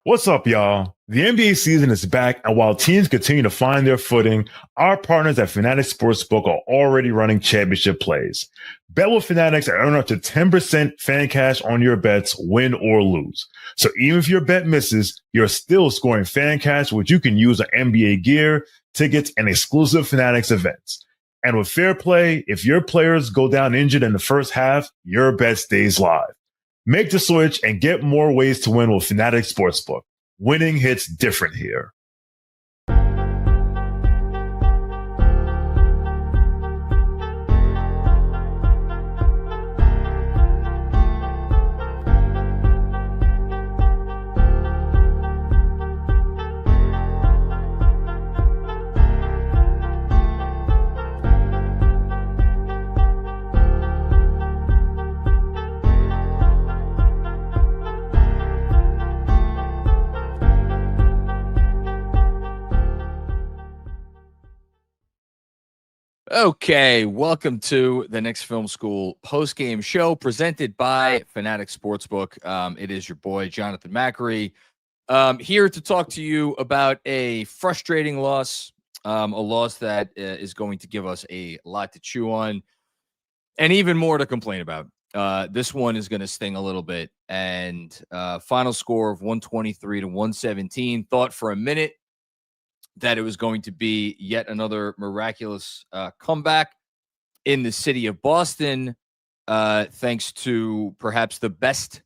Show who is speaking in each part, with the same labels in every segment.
Speaker 1: What's up, y'all? The NBA season is back, and while teams continue to find their footing, our partners at FANATICS Sportsbook are already running championship plays. Bet with Fanatics and earn up to 10% FANCASH on your bets, win or lose. So even if your bet misses, you're still scoring FANCASH, which you can use on NBA gear, tickets, and exclusive Fanatics events. And with fair play, if your players go down injured in the first half, your bet stays live. Make the switch and get more ways to win with FANATICS Sportsbook. Winning hits different here.
Speaker 2: Okay, welcome to the Knicks Film School Postgame Show presented by FANATICS Sportsbook. It is your boy, Jonathan Macri, here to talk to you about a frustrating loss, a loss that is going to give us a lot to chew on and even more to complain about. This one is going to sting a little bit, and final score of 123-117. Thought for a minute that it was going to be yet another miraculous comeback in the city of Boston, thanks to perhaps the best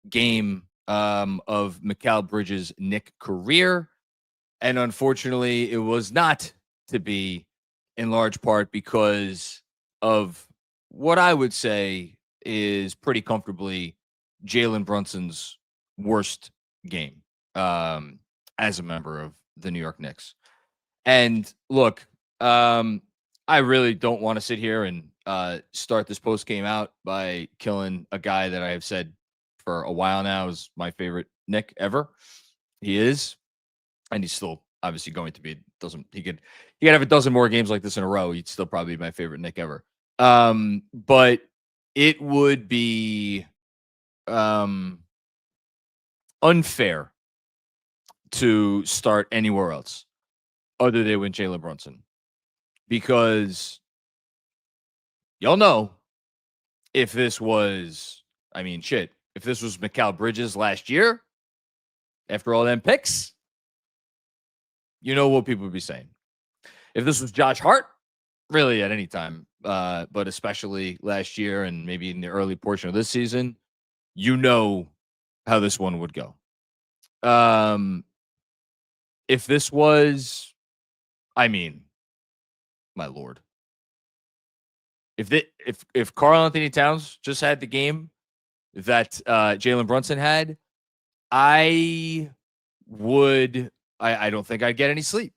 Speaker 2: game of Mikal Bridges' Knick career. And unfortunately, it was not to be, in large part because of what I would say is pretty comfortably Jalen Brunson's worst game as a member of the New York Knicks. And look, I really don't want to sit here and start this post game out by killing a guy that I have said for a while now is my favorite Knick ever. He is, and he's still obviously going to be. He could have a dozen more games like this in a row. He'd still probably be my favorite Knick ever. But it would be unfair to start anywhere else other than with Jalen Brunson, because y'all know if this was, if this was Mikal Bridges last year, after all them picks, you know what people would be saying. If this was Josh Hart, really at any time, but especially last year and maybe in the early portion of this season, you know how this one would go. If this was, my Lord, if Karl-Anthony Towns just had the game that Jalen Brunson had, I don't think I'd get any sleep,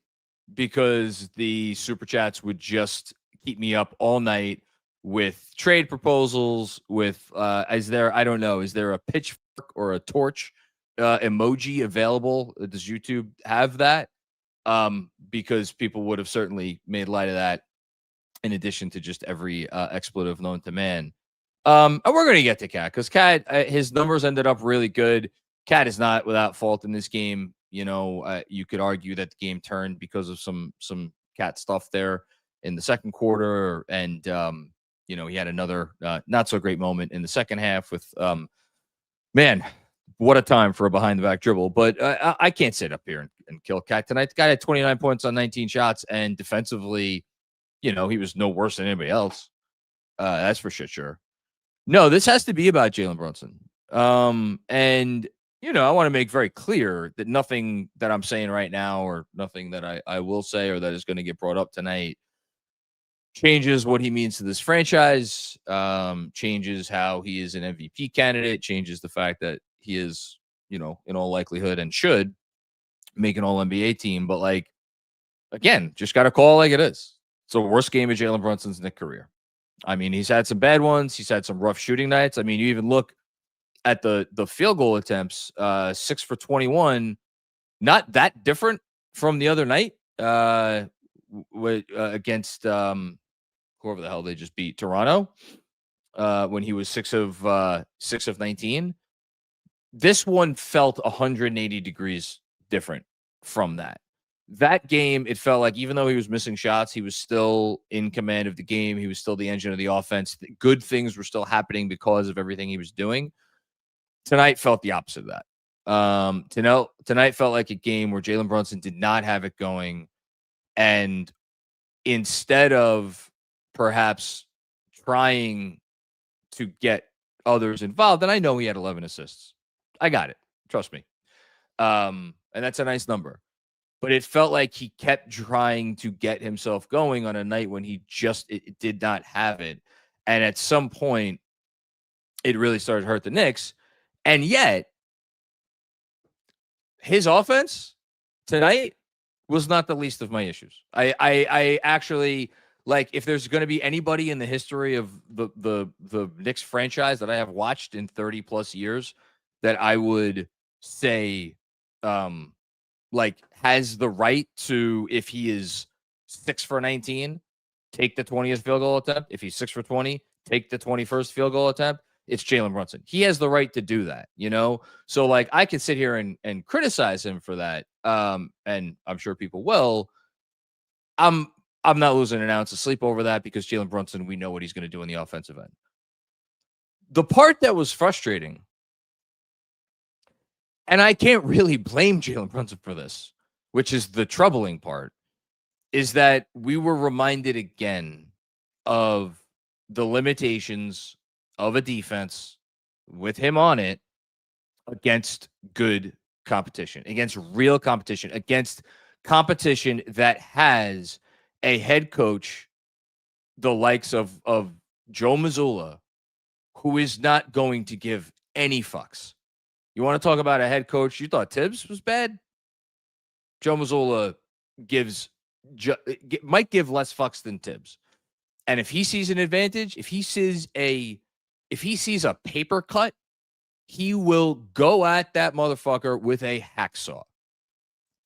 Speaker 2: because the super chats would just keep me up all night with trade proposals, with is there a pitchfork or a torch emoji available? Does YouTube have that? Because people would have certainly made light of that, in addition to just every expletive known to man. And we're going to get to Cat, because Cat, his numbers ended up really good. Cat is not without fault in this game. You could argue that the game turned because of some Cat stuff there in the second quarter, and he had another not so great moment in the second half with what a time for a behind-the-back dribble. But I can't sit up here and kill Cat tonight. The guy had 29 points on 19 shots, and defensively, he was no worse than anybody else. That's for sure. No, this has to be about Jalen Brunson. And, I want to make very clear that nothing that I'm saying right now, or nothing that I will say, or that is going to get brought up tonight, changes what he means to this franchise, changes how he is an MVP candidate, changes the fact that he is, in all likelihood, and should make an all-NBA team. But, again, just got to call it like it is. It's the worst game of Jalen Brunson's Knick career. He's had some bad ones. He's had some rough shooting nights. You even look at the field goal attempts, 6 for 21, not that different from the other night against whoever the hell they just beat, Toronto, when he was 6 of 19. This one felt 180 degrees different from that. That game, it felt like even though he was missing shots, he was still in command of the game. He was still the engine of the offense. Good things were still happening because of everything he was doing. Tonight felt the opposite of that. Tonight felt like a game where Jalen Brunson did not have it going. And instead of perhaps trying to get others involved, and I know he had 11 assists. I got it. Trust me. And that's a nice number. But it felt like he kept trying to get himself going on a night when he just it did not have it. And at some point, it really started to hurt the Knicks. And yet, his offense tonight was not the least of my issues. I actually, like, if there's going to be anybody in the history of the Knicks franchise that I have watched in 30 plus years that I would say, like, has the right to, if he is 6 for 19, take the 20th field goal attempt. If he's 6 for 20, take the 21st field goal attempt. It's Jalen Brunson. He has the right to do that, you know? So, like, I can sit here and criticize him for that. And I'm sure people will. I'm not losing an ounce of sleep over that because Jalen Brunson, we know what he's going to do in the offensive end. The part that was frustrating, and I can't really blame Jalen Brunson for this, which is the troubling part, is that we were reminded again of the limitations of a defense with him on it against good competition, against real competition, against competition that has a head coach, the likes of Joe Mazzulla, who is not going to give any fucks. You want to talk about a head coach? You thought Tibbs was bad? Joe Mazzulla might give less fucks than Tibbs. And if he sees an advantage, if he sees a paper cut, he will go at that motherfucker with a hacksaw.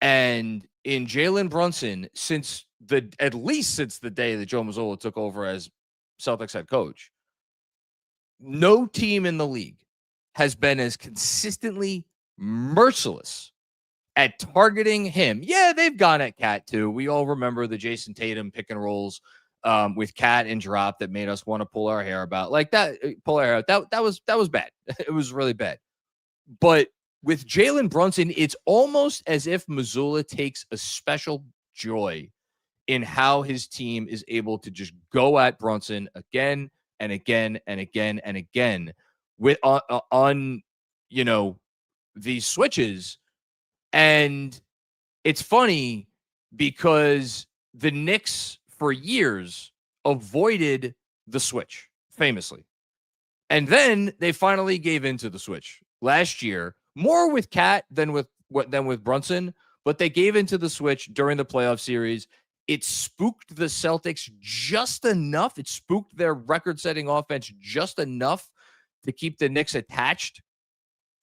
Speaker 2: And in Jalen Brunson, at least since the day that Joe Mazzulla took over as Celtics head coach, no team in the league has been as consistently merciless at targeting him. Yeah, they've gone at Cat too. We all remember the Jason Tatum pick and rolls with Cat and drop that made us want to pull our hair out. Like that, pull our hair out. That was bad. It was really bad. But with Jalen Brunson, it's almost as if Mazzulla takes a special joy in how his team is able to just go at Brunson again and again and again and again with on these switches. And it's funny because the Knicks for years avoided the switch famously. And then they finally gave into the switch last year, more with Cat than with Brunson, but they gave into the switch during the playoff series. It spooked the Celtics just enough. It spooked their record-setting offense just enough to keep the Knicks attached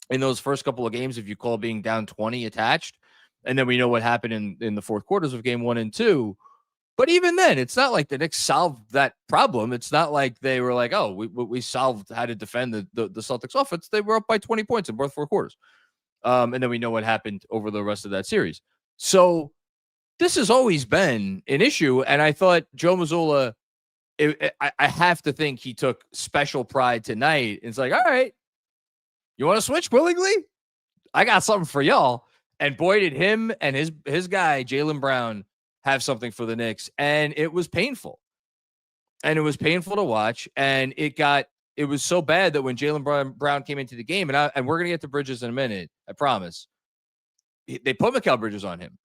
Speaker 2: in those first couple of games, if you call being down 20 attached. And then we know what happened in the fourth quarters of game 1 and 2. But even then, it's not like the Knicks solved that problem. It's not like they were like, oh, we solved how to defend the Celtics offense. They were up by 20 points in both four quarters. And then we know what happened over the rest of that series. So this has always been an issue. And I thought Joe Mazzulla, I have to think he took special pride tonight. It's like, all right, you want to switch willingly? I got something for y'all. And boy, did him and his guy, Jaylen Brown, have something for the Knicks. And it was painful. And it was painful to watch. And it was so bad that when Jaylen Brown came into the game, and we're going to get to Bridges in a minute, I promise, they put Mikal Bridges on him.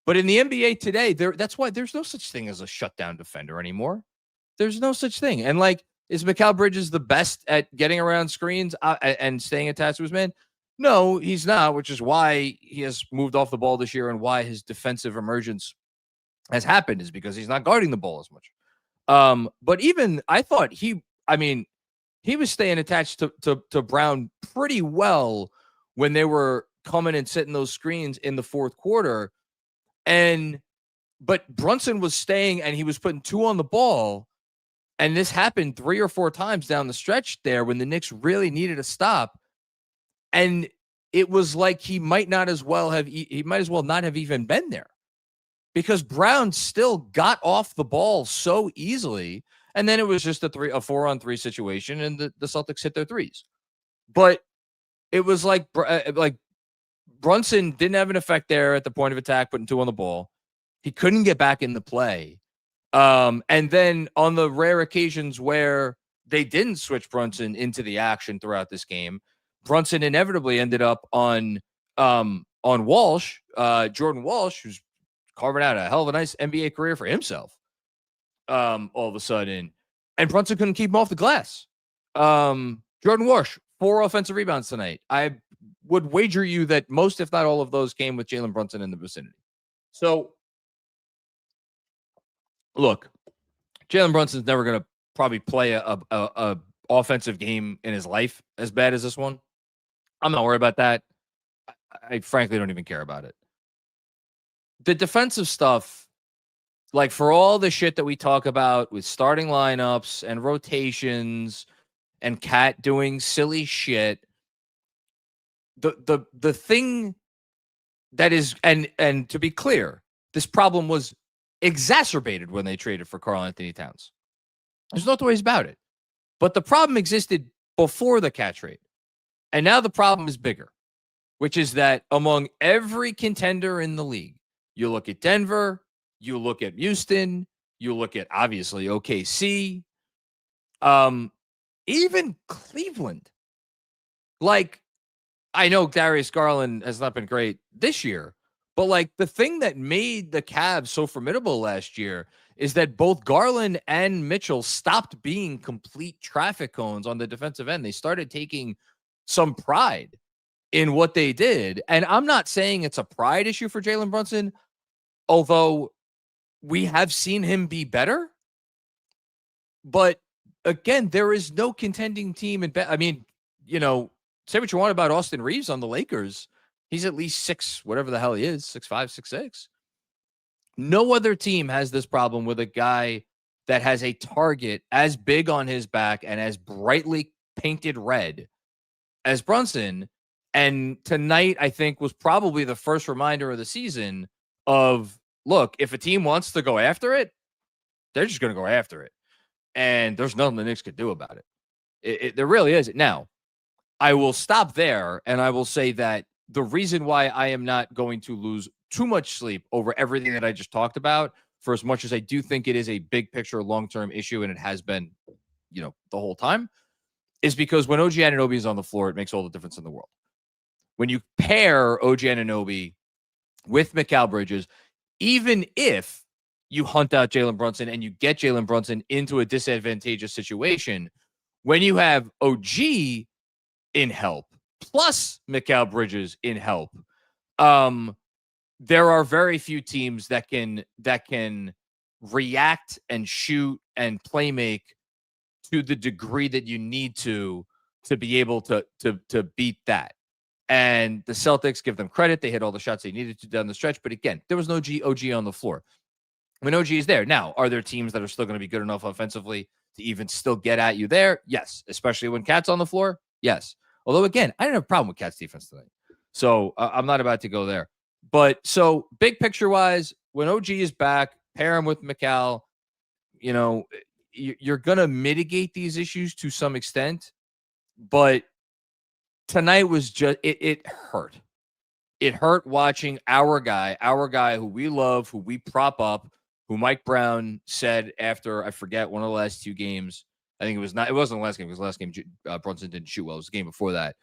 Speaker 2: But in the NBA today, that's why there's no such thing as a shutdown defender anymore. There's no such thing. And like, is Mikal Bridges the best at getting around screens and staying attached to his man? No, he's not, which is why he has moved off the ball this year and why his defensive emergence has happened, is because he's not guarding the ball as much. But even I thought he was staying attached to Brown pretty well when they were coming and setting those screens in the fourth quarter. But Brunson was staying and he was putting 2 on the ball. And this happened 3 or 4 times down the stretch there when the Knicks really needed a stop. And it was like he might not as well not have even been there, because Brown still got off the ball so easily. And then it was just a 4-on-3 situation, and the Celtics hit their threes. But it was like Brunson didn't have an effect there at the point of attack, putting 2 on the ball. He couldn't get back in the play. And then on the rare occasions where they didn't switch Brunson into the action throughout this game, Brunson inevitably ended up on Walsh, Jordan Walsh, who's carving out a hell of a nice NBA career for himself. All of a sudden, and Brunson couldn't keep him off the glass. Jordan Walsh, 4 offensive rebounds tonight. I would wager you that most, if not all of those, came with Jalen Brunson in the vicinity. So, look, Jalen Brunson's never going to probably play a offensive game in his life as bad as this one. I'm not worried about that. I frankly don't even care about it. The defensive stuff, like, for all the shit that we talk about with starting lineups and rotations and Cat doing silly shit, the thing that is, and to be clear, this problem was exacerbated when they traded for Karl-Anthony Towns. There's no two ways about it. But the problem existed before the Cat trade. And now the problem is bigger, which is that among every contender in the league, you look at Denver, you look at Houston, you look at, obviously, OKC, even Cleveland. Like, I know Darius Garland has not been great this year, but like, the thing that made the Cavs so formidable last year is that both Garland and Mitchell stopped being complete traffic cones on the defensive end. They started taking some pride in what they did. And I'm not saying it's a pride issue for Jalen Brunson, although we have seen him be better. But again, there is no contending team I mean, say what you want about Austin Reeves on the Lakers. He's at least 6, whatever the hell he is, 6'5", 6'6". No other team has this problem with a guy that has a target as big on his back and as brightly painted red as Brunson. And tonight, I think, was probably the first reminder of the season of, look, if a team wants to go after it, they're just going to go after it. And there's nothing the Knicks could do about it. There really isn't. Now, I will stop there, and I will say that the reason why I am not going to lose too much sleep over everything that I just talked about, for as much as I do think it is a big picture, long-term issue, and it has been, the whole time, is because when OG Anunoby is on the floor, it makes all the difference in the world. When you pair OG Anunoby with Mikal Bridges, even if you hunt out Jalen Brunson and you get Jalen Brunson into a disadvantageous situation, when you have OG in help, plus Mikal Bridges in help, there are very few teams that can react and shoot and play make to the degree that you need to be able to beat that. And the Celtics, give them credit, they hit all the shots they needed to down the stretch. But again, there was no OG on the floor when OG is there. Now, are there teams that are still going to be good enough offensively to even still get at you there? Yes. Especially when Cat's on the floor? Yes. Although, again, I didn't have a problem with Cat's defense tonight. So I'm not about to go there. But so big picture wise, when OG is back, pair him with Mikal, you're going to mitigate these issues to some extent. But tonight was just, it hurt. It hurt watching our guy who we love, who we prop up, who Mike Brown said after, I forget, one of the last 2 games. I think it wasn't the last game, because the last game Brunson didn't shoot well. It was the game before that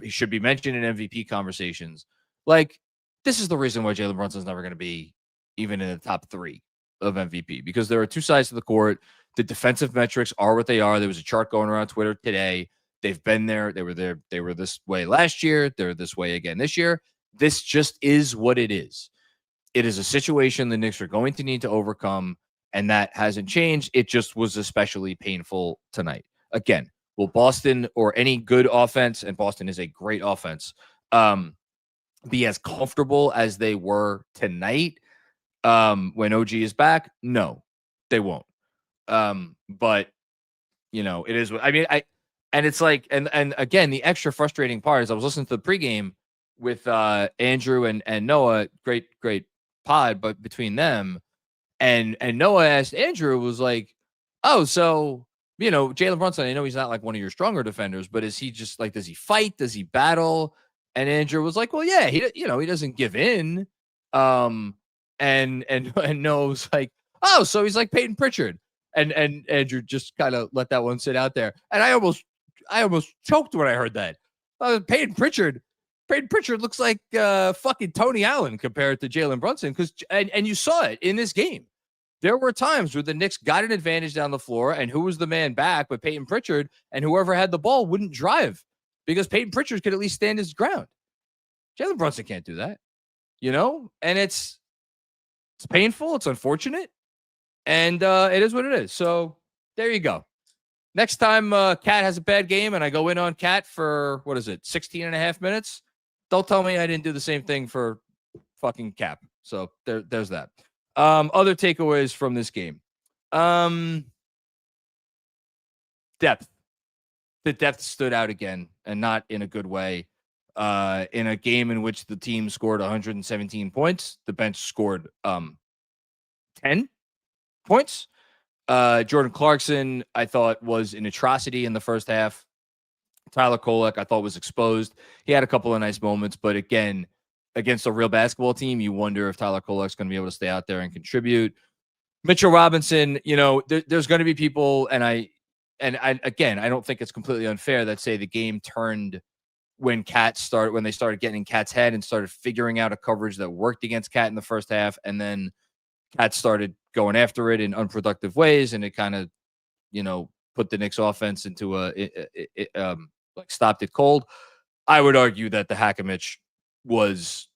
Speaker 2: he should be mentioned in MVP conversations. Like, this is the reason why Jalen Brunson's never going to be even in the top 3 of MVP, because there are 2 sides to the court. The defensive metrics are what they are. There was a chart going around Twitter today. They've been there. They were there. They were this way last year. They're this way again this year. This just is what it is. It is a situation the Knicks are going to need to overcome, and that hasn't changed. It just was especially painful tonight. Again, will Boston, or any good offense, and Boston is a great offense, be as comfortable as they were tonight when OG is back? No, they won't. But it is. I mean, and it's like, and again, the extra frustrating part is I was listening to the pregame, Andrew and Noah, great pod, but between them and Noah asked Andrew, was like, oh, so Jalen Brunson, I know he's not like one of your stronger defenders, but is he just like, does he fight? Does he battle? And Andrew was like, well, yeah, he doesn't give in. And Noah was like, oh, so he's like Peyton Pritchard. And Andrew just kind of let that one sit out there. And I almost choked when I heard that. Peyton Pritchard looks like fucking Tony Allen compared to Jalen Brunson. And you saw it in this game. There were times where the Knicks got an advantage down the floor, and who was the man back but Peyton Pritchard, and whoever had the ball wouldn't drive because Peyton Pritchard could at least stand his ground. Jalen Brunson can't do that, and it's painful. It's unfortunate, and it is what it is. So there you go. Next time Cat has a bad game and I go in on Cat for, 16 and a half minutes, don't tell me I didn't do the same thing for fucking Cap. So there's that. Other takeaways from this game. Depth. The depth stood out again, and not in a good way. In a game in which the team scored 117 points, the bench scored 10 points. Jordan Clarkson, I thought, was an atrocity in the first half. Tyler Kolek, I thought, was exposed. He had a couple of nice moments, but again, against a real basketball team, you wonder if Tyler Kolek's going to be able to stay out there and contribute. Mitchell Robinson, there's going to be people, and I don't think it's completely unfair that say the game turned when they started getting in Cat's head and started figuring out a coverage that worked against Cat in the first half, and then Cat started going after it in unproductive ways, and it kind of, put the Knicks offense into stopped it cold. I would argue that the Hackimich was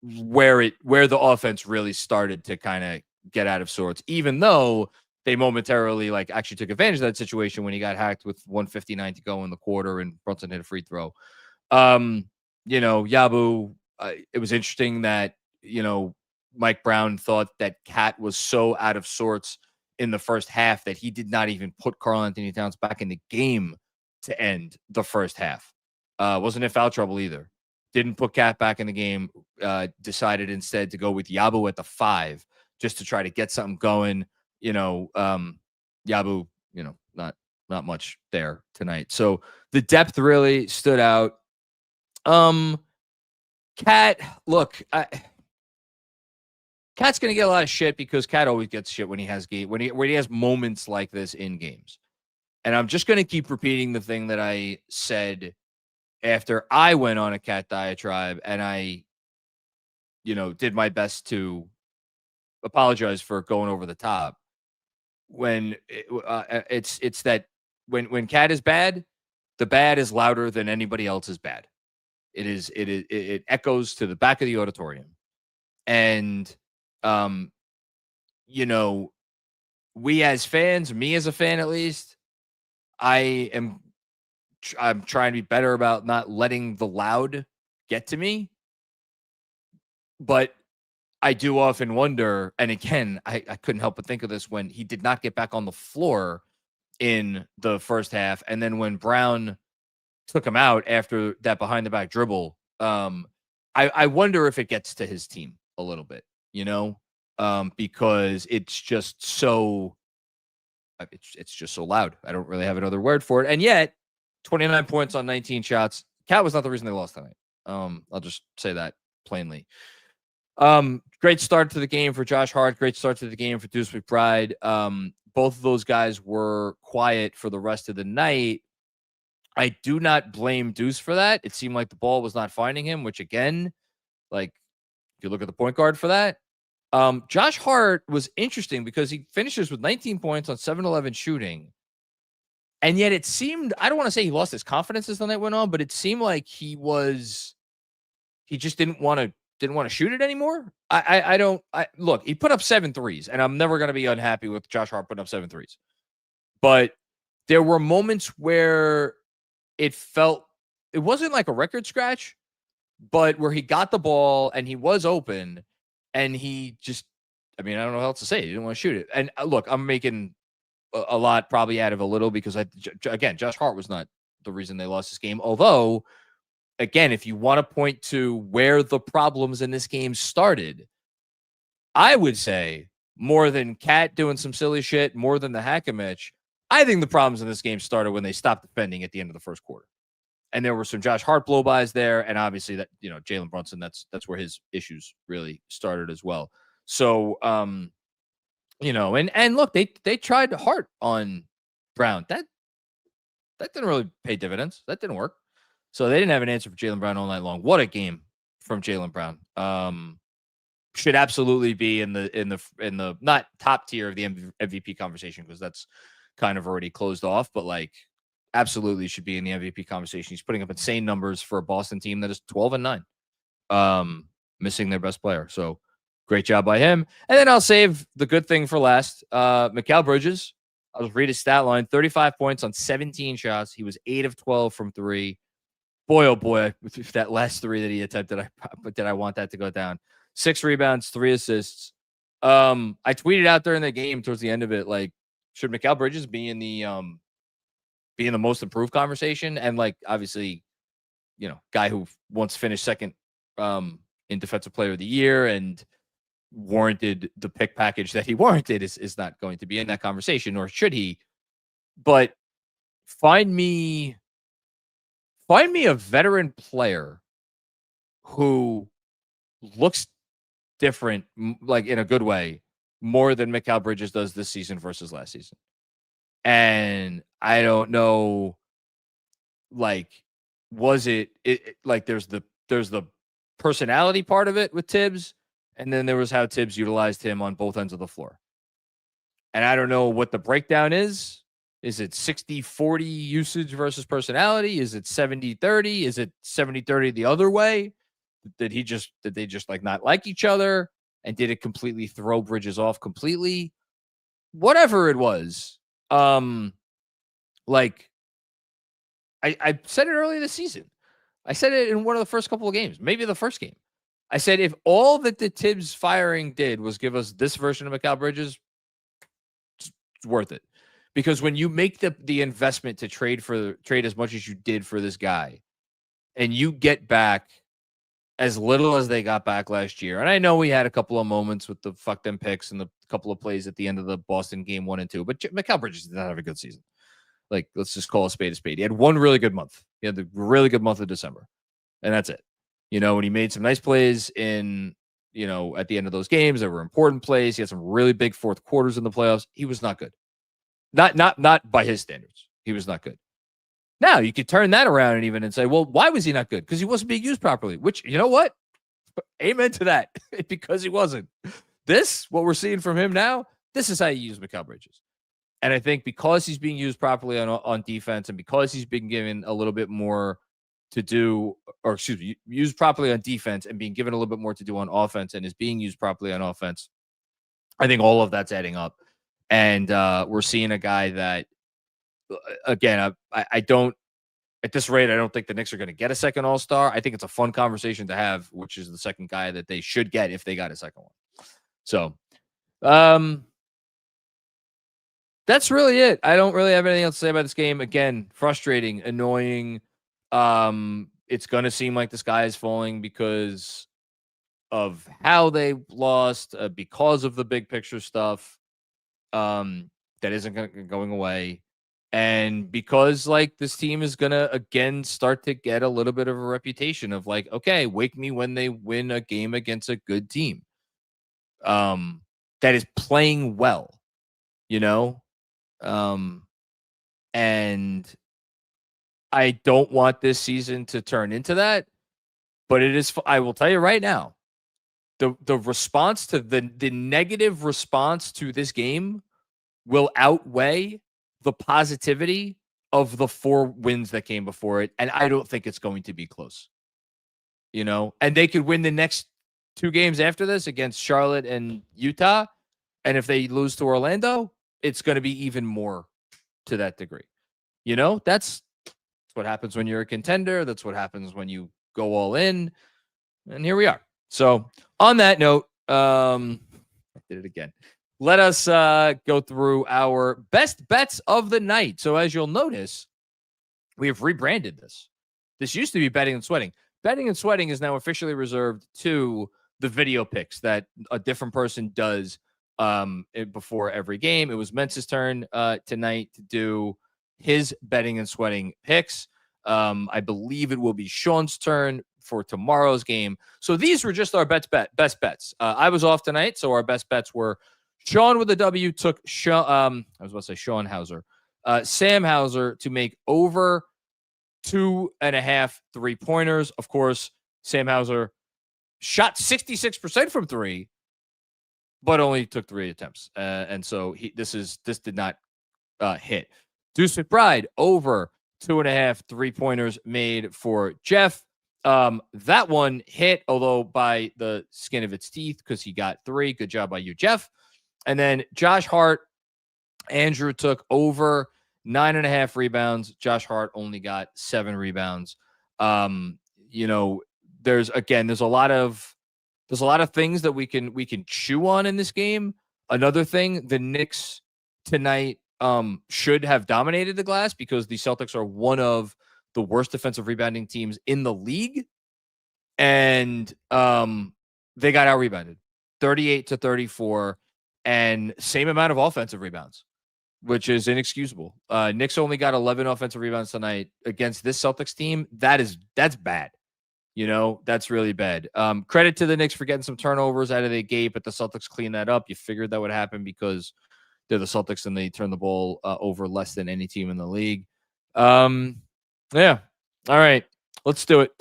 Speaker 2: where the offense really started to kind of get out of sorts, even though they momentarily actually took advantage of that situation when he got hacked with 1:59 to go in the quarter and Brunson hit a free throw. Yabu, it was interesting that, Mike Brown thought that Cat was so out of sorts in the first half that he did not even put Karl-Anthony Towns back in the game to end the first half. Wasn't in foul trouble either. Didn't put Cat back in the game. Decided instead to go with Yabu at the 5 just to try to get something going. Yabu, not much there tonight. So the depth really stood out. Cat, look, Cat's going to get a lot of shit because Cat always gets shit when he has when he has moments like this in games. And I'm just going to keep repeating the thing that I said after I went on a Cat diatribe, and I, did my best to apologize for going over the top. When it's that when Cat is bad, the bad is louder than anybody else's bad. It echoes to the back of the auditorium. And we as fans, me as a fan at least, I'm trying to be better about not letting the loud get to me. But I do often wonder, and again, I couldn't help but think of this when he did not get back on the floor in the first half, and then when Brown took him out after that behind the back dribble, I wonder if it gets to his team a little bit, because it's just so loud. I don't really have another word for it. And yet 29 points on 19 shots. Cat was not the reason they lost tonight. I'll just say that plainly. Great start to the game for Josh Hart. Great start to the game for Deuce McBride. Both of those guys were quiet for the rest of the night. I do not blame Deuce for that. It seemed like the ball was not finding him, which again, if you look at the point guard for that, Josh Hart was interesting because he finishes with 19 points on 7-11 shooting. And yet it seemed, I don't want to say he lost his confidence as the night went on, but it seemed like he just didn't want to shoot it anymore. Look, he put up 7 threes, and I'm never going to be unhappy with Josh Hart putting up 7 threes. But there were moments where it wasn't like a record scratch, but where he got the ball and he was open and he just, I don't know how else to say it. He didn't want to shoot it. And look, I'm making a lot probably out of a little because Josh Hart was not the reason they lost this game. Although again, if you want to point to where the problems in this game started, I would say more than Cat doing some silly shit, more than the Hack-a-Mitch, I think the problems in this game started when they stopped defending at the end of the first quarter. And there were some Josh Hart blow-bys there, and obviously that, Jalen Brunson, that's where his issues really started as well. So, and look, they tried hard on Brown. That didn't really pay dividends. That didn't work. So they didn't have an answer for Jaylen Brown all night long. What a game from Jaylen Brown. Should absolutely be in the not top tier of the MVP conversation, because that's kind of already closed off, but like absolutely should be in the MVP conversation. He's putting up insane numbers for a Boston team that is 12-9, missing their best player. So great job by him. And then I'll save the good thing for last. Mikal Bridges, I'll just read his stat line: 35 points on 17 shots. He was 8 of 12 from 3. Boy, oh boy, with that last 3 that he attempted, did I want that to go down. 6 rebounds, 3 assists. I tweeted out during the game towards the end of it, like, should Mikal Bridges be in the most improved conversation? And like, obviously, guy who once finished second in defensive player of the year and warranted the pick package that he warranted is not going to be in that conversation, nor should he. But find me a veteran player who looks different, like in a good way, more than Mikal Bridges does this season versus last season. And I don't know, like, was it like there's the personality part of it with Tibbs, and then there was how Tibbs utilized him on both ends of the floor. And I don't know what the breakdown is. Is it 60-40 usage versus personality? Is it 70-30? Is it 70-30 the other way? Did they just like not like each other? And did it completely throw Bridges off completely? Whatever it was. Like I said it earlier this season. I said it in one of the first couple of games, maybe the first game. I said, if all that the Tibbs firing did was give us this version of Mikal Bridges, it's worth it. Because when you make the investment to trade as much as you did for this guy, and you get back as little as they got back last year. And I know we had a couple of moments with the fuck them picks and the couple of plays at the end of the Boston game 1 and 2, but Mikal Bridges did not have a good season. Like, let's just call a spade a spade. He had one really good month. He had the really good month of December, and that's it. And he made some nice plays in, at the end of those games. There were important plays. He had some really big fourth quarters in the playoffs. He was not good. Not by his standards. He was not good. Now, you could turn that around and say, well, why was he not good? Because he wasn't being used properly, which, you know what? Amen to that. Because he wasn't. What we're seeing from him now, this is how you use Mikal Bridges. And I think because he's being used properly on defense, and because he's been given a little bit more to do, or excuse me, used properly on defense and being given a little bit more to do on offense, and is being used properly on offense, I think all of that's adding up. And we're seeing a guy that, again, I don't, at this rate, I don't think the Knicks are going to get a second All-Star. I think it's a fun conversation to have, which is the second guy that they should get if they got a second one. So, that's really it. I don't really have anything else to say about this game. Again, frustrating, annoying. It's going to seem like the sky is falling because of how they lost, because of the big picture stuff that isn't going away. And because, like, this team is going to, again, start to get a little bit of a reputation of, like, okay, wake me when they win a game against a good team that is playing well, and I don't want this season to turn into that, but it is, I will tell you right now, the response to the negative response to this game will outweigh the positivity of the 4 wins that came before it. And I don't think it's going to be close, and they could win the next 2 games after this against Charlotte and Utah. And if they lose to Orlando, it's going to be even more to that degree. That's what happens when you're a contender. That's what happens when you go all in. And here we are. So on that note, I did it again. Let us go through our best bets of the night. So as you'll notice, we have rebranded this. This used to be betting and sweating. Betting and sweating is now officially reserved to the video picks that a different person does before every game. It was Mentz's turn tonight to do his betting and sweating picks. I believe it will be Sean's turn for tomorrow's game. So these were just our best bets. I was off tonight, so our best bets were Sean with the W took Sean, I was about to say Sean Hauser. Sam Hauser to make over 2.5 3-pointers. Of course, Sam Hauser shot 66% from three, but only took 3 attempts. And so this did not hit. Deuce McBride over 2.5 3-pointers made for Jeff. That one hit, although by the skin of its teeth, because he got 3. Good job by you, Jeff. And then Josh Hart, Andrew took over 9.5 rebounds. Josh Hart only got 7 rebounds. There's a lot of things that we can chew on in this game. Another thing, the Knicks tonight should have dominated the glass because the Celtics are one of the worst defensive rebounding teams in the league. And they got out-rebounded 38-34 and same amount of offensive rebounds, which is inexcusable. Knicks only got 11 offensive rebounds tonight against this Celtics team. That's bad. That's really bad. Credit to the Knicks for getting some turnovers out of the gate, but the Celtics cleaned that up. You figured that would happen because they're the Celtics and they turn the ball over less than any team in the league. Yeah. All right. Let's do it.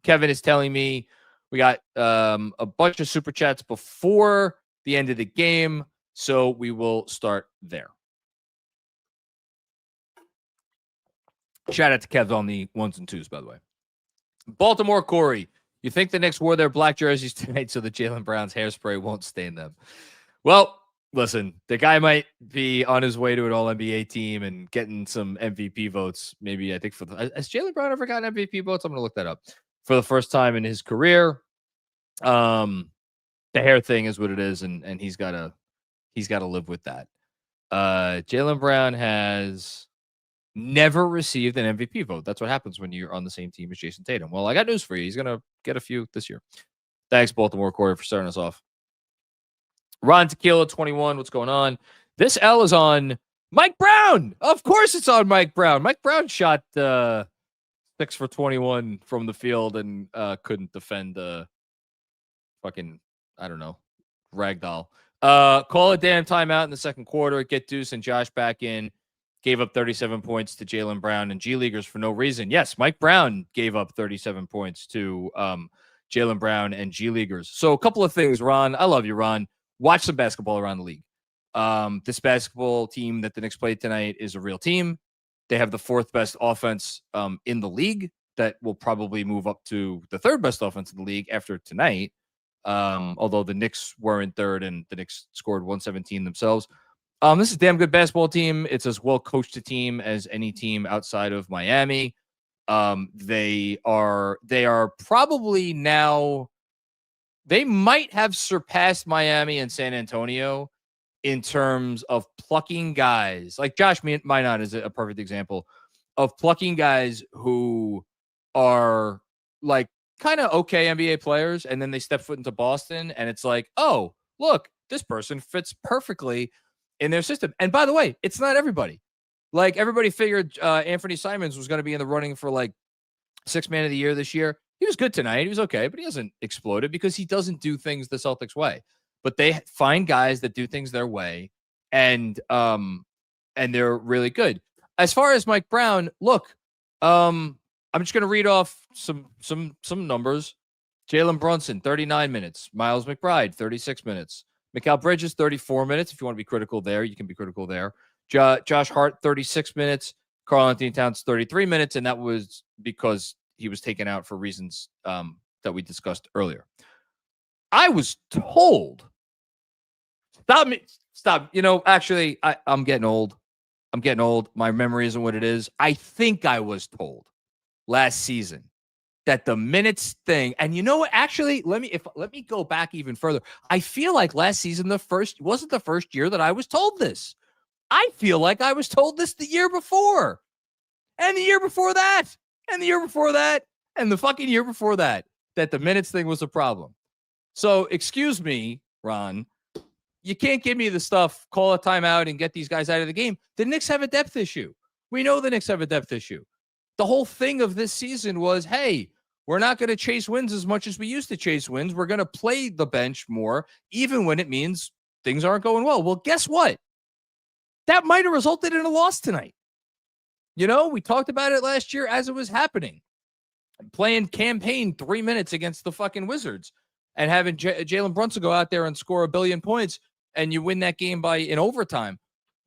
Speaker 2: Kevin is telling me we got a bunch of super chats before the end of the game, so we will start there. Shout out to Kev on the 1s and 2s, by the way. Baltimore Corey, you think the Knicks wore their black jerseys tonight so that Jalen Brown's hairspray won't stain them? Well, listen, the guy might be on his way to an All-NBA team and getting some MVP votes. Maybe, I think, has Jalen Brown ever gotten MVP votes? I'm going to look that up. For the first time in his career. The hair thing is what it is, and he's got to live with that. Jalen Brown has never received an MVP vote. That's what happens when you're on the same team as Jason Tatum. Well, I got news for you. He's going to get a few this year. Thanks, Baltimore Corey, for starting us off. Ron Tequila 21, what's going on? This L is on Mike Brown. Of course it's on Mike Brown. Mike Brown shot 6 for 21 from the field and couldn't defend fucking, I don't know, ragdoll. Call a damn timeout in the second quarter. Get Deuce and Josh back in. Gave up 37 points to Jalen Brown and G Leaguers for no reason. Yes, Mike Brown gave up 37 points to Jalen Brown and G Leaguers. So a couple of things, Ron. I love you, Ron. Watch some basketball around the league. This basketball team that the Knicks played tonight is a real team. They have the 4th best offense in the league that will probably move up to the 3rd best offense in the league after tonight. Although the Knicks were in 3rd and the Knicks scored 117 themselves. This is a damn good basketball team. It's as well coached a team as any team outside of Miami. They are probably now, they might have surpassed Miami and San Antonio in terms of plucking guys. Like Josh Minot is a perfect example of plucking guys who are like kind of okay NBA players, and then they step foot into Boston, and it's like, oh, look, this person fits perfectly in their system. And by the way, it's not everybody. Like, everybody figured Anthony Simons was going to be in the running for like 6th man of the year this year. He was good tonight. He was okay, but he hasn't exploded because he doesn't do things the Celtics way. But they find guys that do things their way, and they're really good. As far as Mike Brown, look, I'm just going to read off some numbers. Jalen Brunson, 39 minutes. Miles McBride, 36 minutes. Mikal Bridges, 34 minutes. If you want to be critical there, you can be critical there. Josh Hart, 36 minutes. Karl-Anthony Towns, 33 minutes, and that was because he was taken out for reasons that we discussed earlier. I was told. Stop. Actually, I'm getting old. My memory isn't what it is. I think I was told last season that the minutes thing, and you know what? Actually, let me go back even further. I feel like last season wasn't the first year that I was told this. I feel like I was told this the year before, and the year before that, and the year before that, and the fucking year before that the minutes thing was a problem. So excuse me, Ron, you can't give me the stuff, call a timeout and get these guys out of the game. The Knicks have a depth issue. We know the Knicks have a depth issue. The whole thing of this season was, hey, we're not going to chase wins as much as we used to chase wins. We're going to play the bench more, even when it means things aren't going well. Well, guess what? That might have resulted in a loss tonight. You know, we talked about it last year as it was happening. Playing campaign 3 minutes against the fucking Wizards and having Jalen Brunson go out there and score 1 billion points, and you win that game in overtime.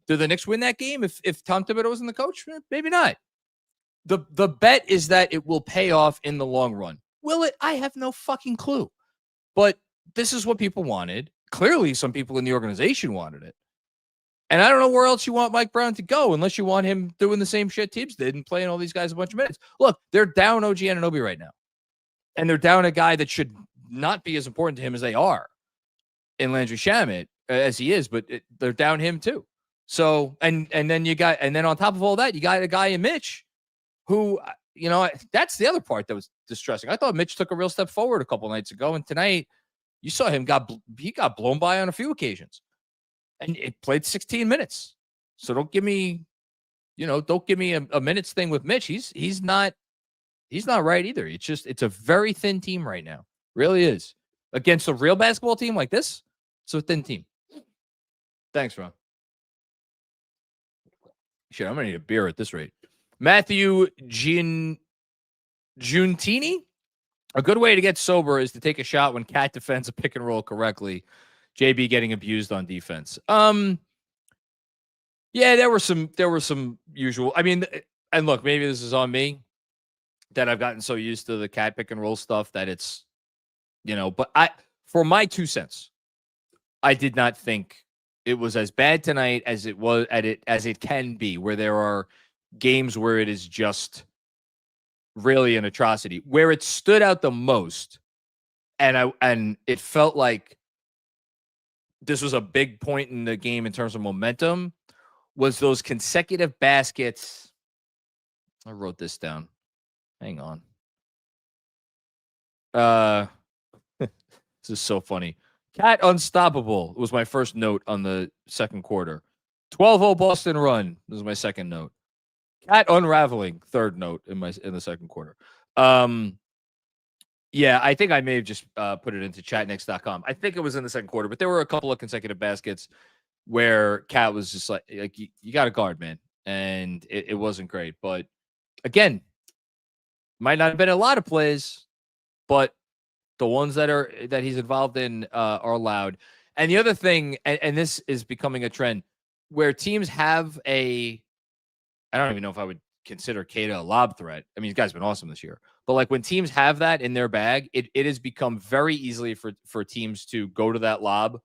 Speaker 2: Do the Knicks win that game if Tom Thibodeau wasn't the coach? Maybe not. The bet is that it will pay off in the long run. Will it? I have no fucking clue. But this is what people wanted. Clearly, some people in the organization wanted it. And I don't know where else you want Mike Brown to go unless you want him doing the same shit Tibbs did and playing all these guys a bunch of minutes. Look, they're down OG Anunoby right now. And they're down a guy that should not be as important to him as they are in Landry Shamet, as he is, but they're down him too. So, and then on top of all that, you got a guy in Mitch who, you know, that's the other part that was distressing. I thought Mitch took a real step forward a couple nights ago, and tonight you saw him he got blown by on a few occasions, and it played 16 minutes. So don't give me a minutes thing with Mitch. He's not right either. It's a very thin team right now. Really is. Against a real basketball team like this, it's a thin team. Thanks, Ron. Shit, I'm gonna need a beer at this rate. Matthew Giuntini. A good way to get sober is to take a shot when Cat defends a pick and roll correctly. JB getting abused on defense. Yeah, there were some usual. I mean, and look, maybe this is on me that I've gotten so used to the Cat pick and roll stuff that it's, you know, but for my 2 cents, I did not think it was as bad tonight as it can be, where there are games where it is just really an atrocity. Where it stood out the most, and it felt like this was a big point in the game in terms of momentum, was those consecutive baskets. I wrote this down. Hang on. This is so funny. Cat unstoppable was my first note on the second quarter. 12-0 Boston run was my second note. Cat unraveling, third note in the second quarter. Yeah, I think I may have just put it into chatnext.com. I think it was in the second quarter, but there were a couple of consecutive baskets where Cat was just like you got to guard, man. And it wasn't great. But again, might not have been a lot of plays, but the ones that he's involved in are allowed. And the other thing, and this is becoming a trend, where teams have I don't even know if I would consider Keita a lob threat. I mean, this guy's been awesome this year. But like when teams have that in their bag, it has become very easily for teams to go to that lob.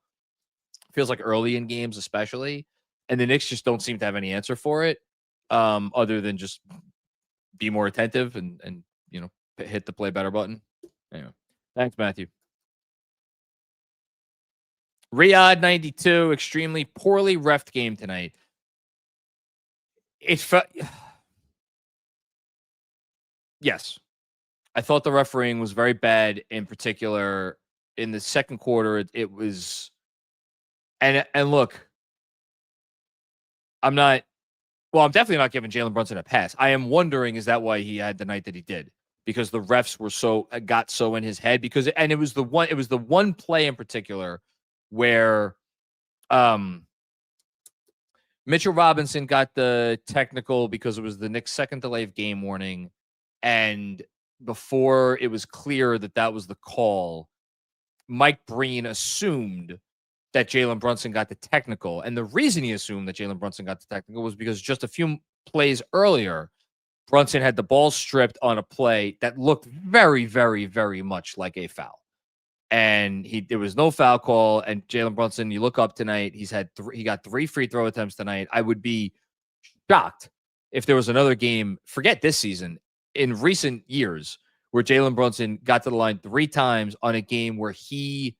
Speaker 2: Feels like early in games especially. And the Knicks just don't seem to have any answer for it, other than just be more attentive and you know, hit the play better button. Anyway, thanks, Matthew. Riyadh 92, extremely poorly reffed game tonight. It felt... Yes. I thought the refereeing was very bad, in particular in the second quarter. It was... And look, I'm definitely not giving Jalen Brunson a pass. I am wondering, is that why he had the night that he did? Because the refs got so in his head, it was the one play in particular where Mitchell Robinson got the technical because it was the Knicks' second delay of game warning, and before it was clear that was the call, Mike Breen assumed that Jalen Brunson got the technical, and the reason he assumed that Jalen Brunson got the technical was because just a few plays earlier, Brunson had the ball stripped on a play that looked very, very, very much like a foul. And there was no foul call. And Jalen Brunson, you look up tonight, he got 3 free throw attempts tonight. I would be shocked if there was another game, forget this season, in recent years, where Jalen Brunson got to the line 3 times on a game where he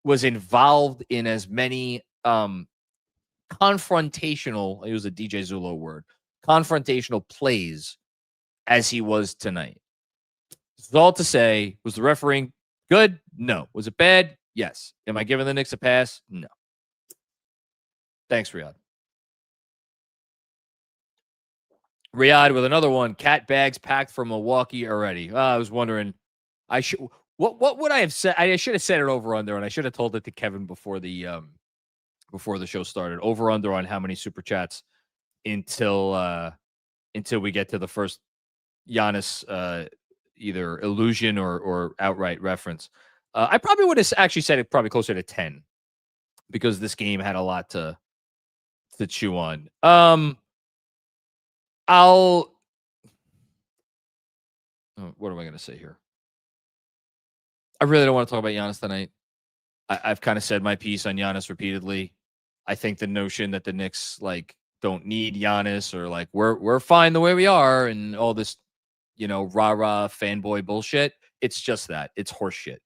Speaker 2: was involved in as many confrontational, it was a DJ Zulo word, confrontational plays as he was tonight. This is all to say, was the refereeing good? No. Was it bad? Yes. Am I giving the Knicks a pass? No. Thanks, Riyadh. Riyadh with another one. Cat bags packed from Milwaukee already. I was wondering, what would I have said? I should have said it over under, and I should have told it to Kevin before the show started. Over under on how many super chats until we get to the first Giannis either illusion or outright reference. I probably would have actually said it probably closer to 10 because this game had a lot to chew on. What am I going to say here? I really don't want to talk about Giannis tonight. I've kind of said my piece on Giannis repeatedly. I think the notion that the Knicks don't need Giannis or we're fine the way we are and all this, rah-rah fanboy bullshit. It's just that. It's horseshit.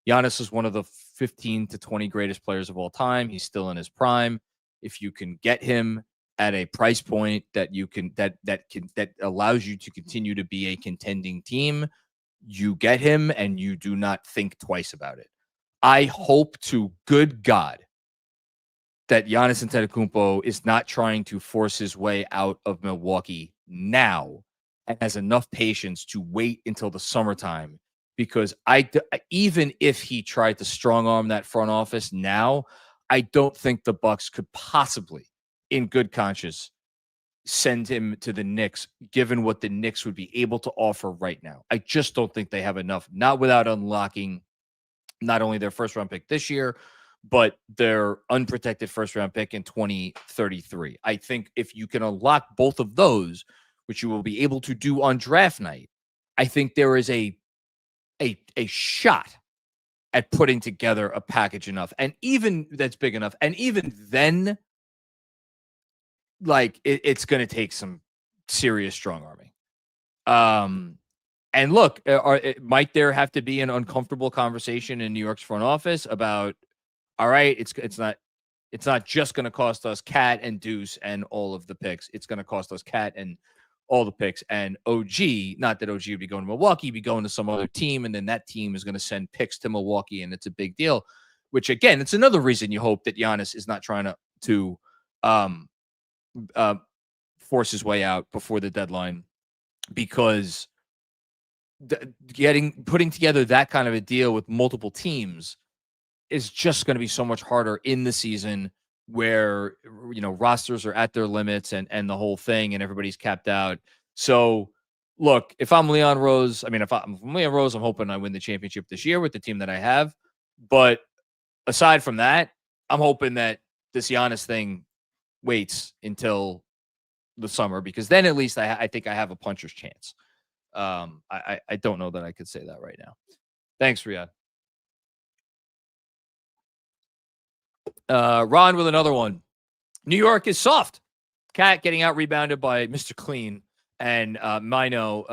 Speaker 2: Giannis is one of the 15 to 20 greatest players of all time. He's still in his prime. If you can get him at a price point that you can that allows you to continue to be a contending team, you get him and you do not think twice about it. I hope to good God that Giannis Antetokounmpo is not trying to force his way out of Milwaukee now and has enough patience to wait until the summertime, because even if he tried to strong arm that front office now, I don't think the Bucks could possibly, in good conscience, send him to the Knicks, given what the Knicks would be able to offer right now. I just don't think they have enough, not without unlocking not only their first-round pick this year, but their unprotected first-round pick in 2033. I think if you can unlock both of those, which you will be able to do on draft night, I think there is a shot at putting together a package enough, and even that's big enough. And even then, it's going to take some serious strong arming. And look, might there have to be an uncomfortable conversation in New York's front office about, all right, it's not just going to cost us Cat and Deuce and all of the picks. It's going to cost us Cat and all the picks and OG. Not that OG would be going to Milwaukee, be going to some other team, and then that team is going to send picks to Milwaukee, and it's a big deal. Which again, it's another reason you hope that Giannis is not trying to force his way out before the deadline, because putting together that kind of a deal with multiple teams is just going to be so much harder in the season where, rosters are at their limits and the whole thing and everybody's capped out. So look, if I'm Leon Rose, I'm hoping I win the championship this year with the team that I have. But aside from that, I'm hoping that this Giannis thing waits until the summer, because then at least I think I have a puncher's chance. I don't know that I could say that right now. Thanks, Riyadh. Ron with another one. New York is soft. Cat getting out rebounded by Mr. Clean and Mino.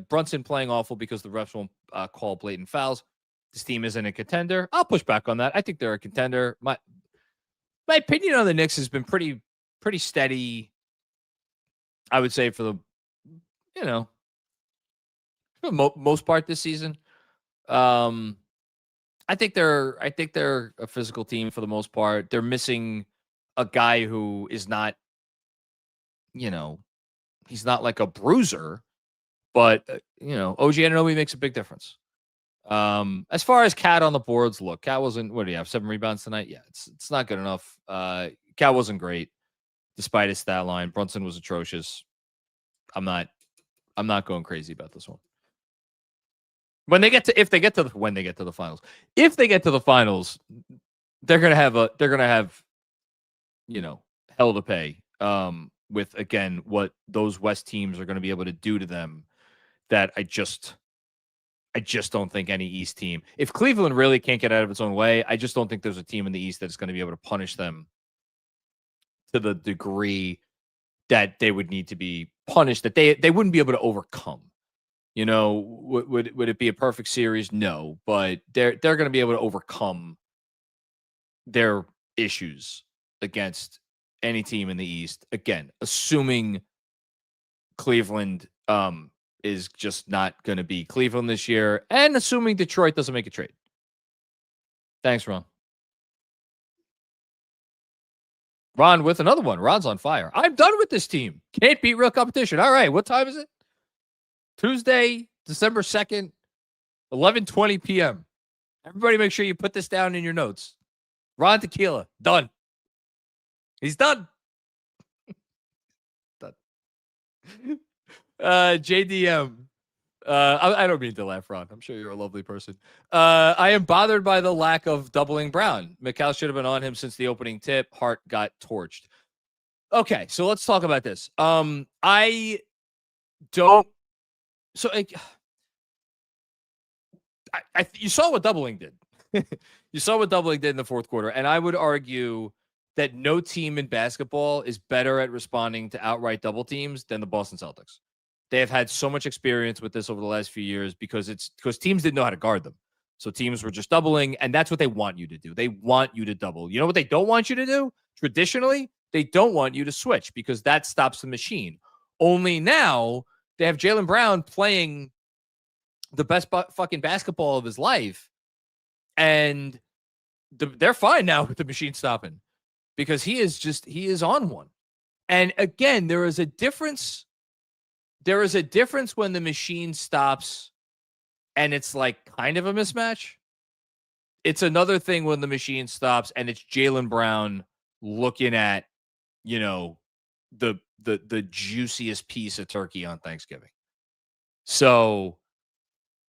Speaker 2: Brunson playing awful because the refs won't call blatant fouls. This team isn't a contender. I'll push back on that. I think they're a contender. My opinion on the Knicks has been pretty steady, I would say, for the most part this season. I think they're a physical team for the most part. They're missing a guy who is not, he's not like a bruiser, but OG Anunoby makes a big difference. As far as Cat on the boards, look, Cat wasn't, what do you have, 7 rebounds tonight? Yeah, it's not good enough. Cat wasn't great despite his stat line. Brunson was atrocious. I'm not going crazy about this one. When they get to the finals, if they get to the finals, they're gonna have hell to pay. With again what those West teams are going to be able to do to them, that I just don't think any East team. If Cleveland really can't get out of its own way, I just don't think there's a team in the East that's going to be able to punish them to the degree that they would need to be punished, that they wouldn't be able to overcome. Would it be a perfect series? No, but they're going to be able to overcome their issues against any team in the East. Again, assuming Cleveland is just not going to be Cleveland this year, and assuming Detroit doesn't make a trade. Thanks, Ron. Ron with another one. Ron's on fire. I'm done with this team. Can't beat real competition. All right, what time is it? Tuesday, December 2nd, 11:20 p.m. Everybody make sure you put this down in your notes. Ron Tequila, done. He's done. Done. JDM. I don't mean to laugh, Ron. I'm sure you're a lovely person. I am bothered by the lack of doubling Brown. Mikal should have been on him since the opening tip. Hart got torched. Okay, so let's talk about this. I don't. So you saw what doubling did. You saw what doubling did in the fourth quarter, and I would argue that no team in basketball is better at responding to outright double teams than the Boston Celtics. They have had so much experience with this over the last few years because teams didn't know how to guard them. So teams were just doubling, and that's what they want you to do. They want you to double. You know what they don't want you to do? Traditionally, they don't want you to switch because that stops the machine. Only now they have Jalen Brown playing the best fucking basketball of his life, and they're fine now with the machine stopping because he is on one. And again, there is a difference. There is a difference when the machine stops and it's like kind of a mismatch. It's another thing when the machine stops and it's Jalen Brown looking at, the juiciest piece of turkey on Thanksgiving. So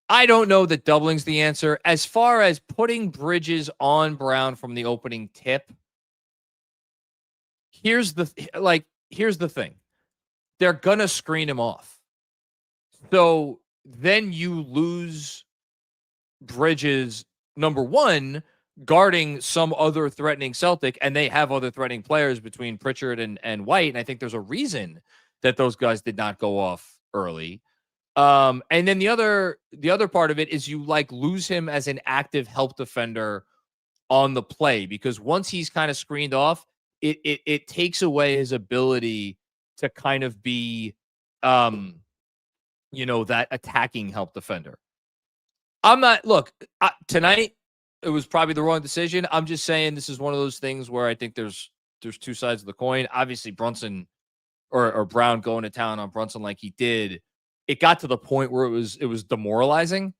Speaker 2: I don't know that doubling's the answer. As far as putting Bridges on Brown from the opening tip, here's the thing. They're going to screen him off. So then you lose Bridges, number one, guarding some other threatening Celtic, and they have other threatening players between Pritchard and White, and I think there's a reason that those guys did not go off early. And then the other part of it is you lose him as an active help defender on the play, because once he's kind of screened off, it takes away his ability to kind of be, that attacking help defender. Tonight, it was probably the wrong decision. I'm just saying this is one of those things where I think there's two sides of the coin. Obviously, Brunson or Brown going to town on Brunson like he did, it got to the point where it was demoralizing.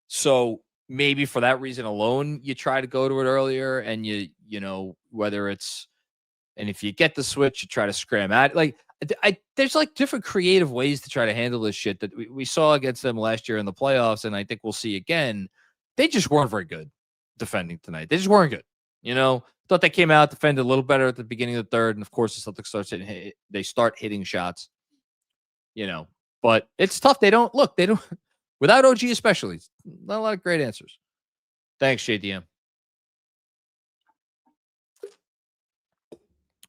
Speaker 2: So maybe for that reason alone, you try to go to it earlier, and whether it's, and if you get the switch, you try to scram at it. There's different creative ways to try to handle this shit that we saw against them last year in the playoffs, and I think we'll see again. They just weren't very good defending tonight. They just weren't good. Thought they came out, defended a little better at the beginning of the third, and of course the Celtics start hitting shots. But it's tough. They don't without OG especially. Not a lot of great answers. Thanks, JDM.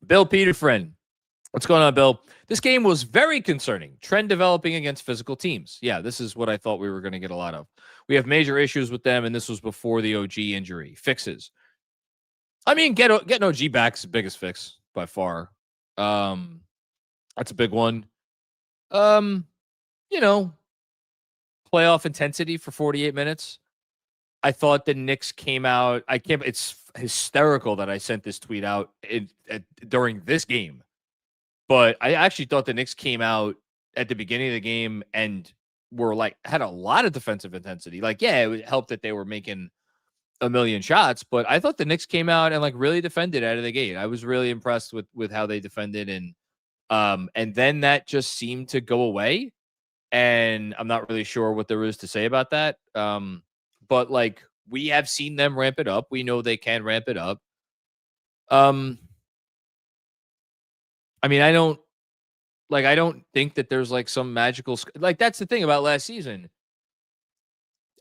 Speaker 2: Bill Peterfriend. What's going on, Bill? This game was very concerning. Trend developing against physical teams. Yeah, this is what I thought we were going to get a lot of. We have major issues with them, and this was before the OG injury. Fixes. I mean, getting OG back is the biggest fix by far. That's a big one. Playoff intensity for 48 minutes. I thought the Knicks came out. It's hysterical that I sent this tweet out during this game. But I actually thought the Knicks came out at the beginning of the game and were had a lot of defensive intensity. It helped that they were making a million shots, but I thought the Knicks came out and really defended out of the gate. I was really impressed with how they defended, and then that just seemed to go away. And I'm not really sure what there is to say about that. But we have seen them ramp it up. We know they can ramp it up. I mean, I don't think that there's some magical, that's the thing about last season.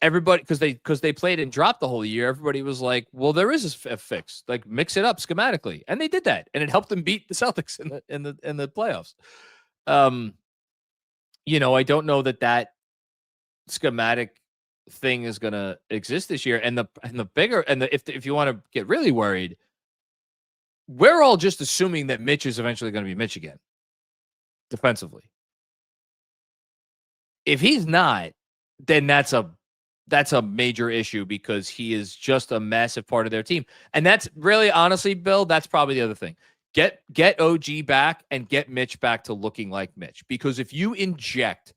Speaker 2: Everybody, because they played and dropped the whole year, everybody was like, well, there is a fix. Mix it up schematically. And they did that. And it helped them beat the Celtics in the playoffs. I don't know that schematic thing is going to exist this year. And the bigger, and if you want to get really worried, we're all just assuming that Mitch is eventually going to be Mitch again, defensively. If he's not, then that's a major issue because he is just a massive part of their team. And that's really, honestly, Bill, that's probably the other thing. Get OG back and get Mitch back to looking like Mitch. Because if you inject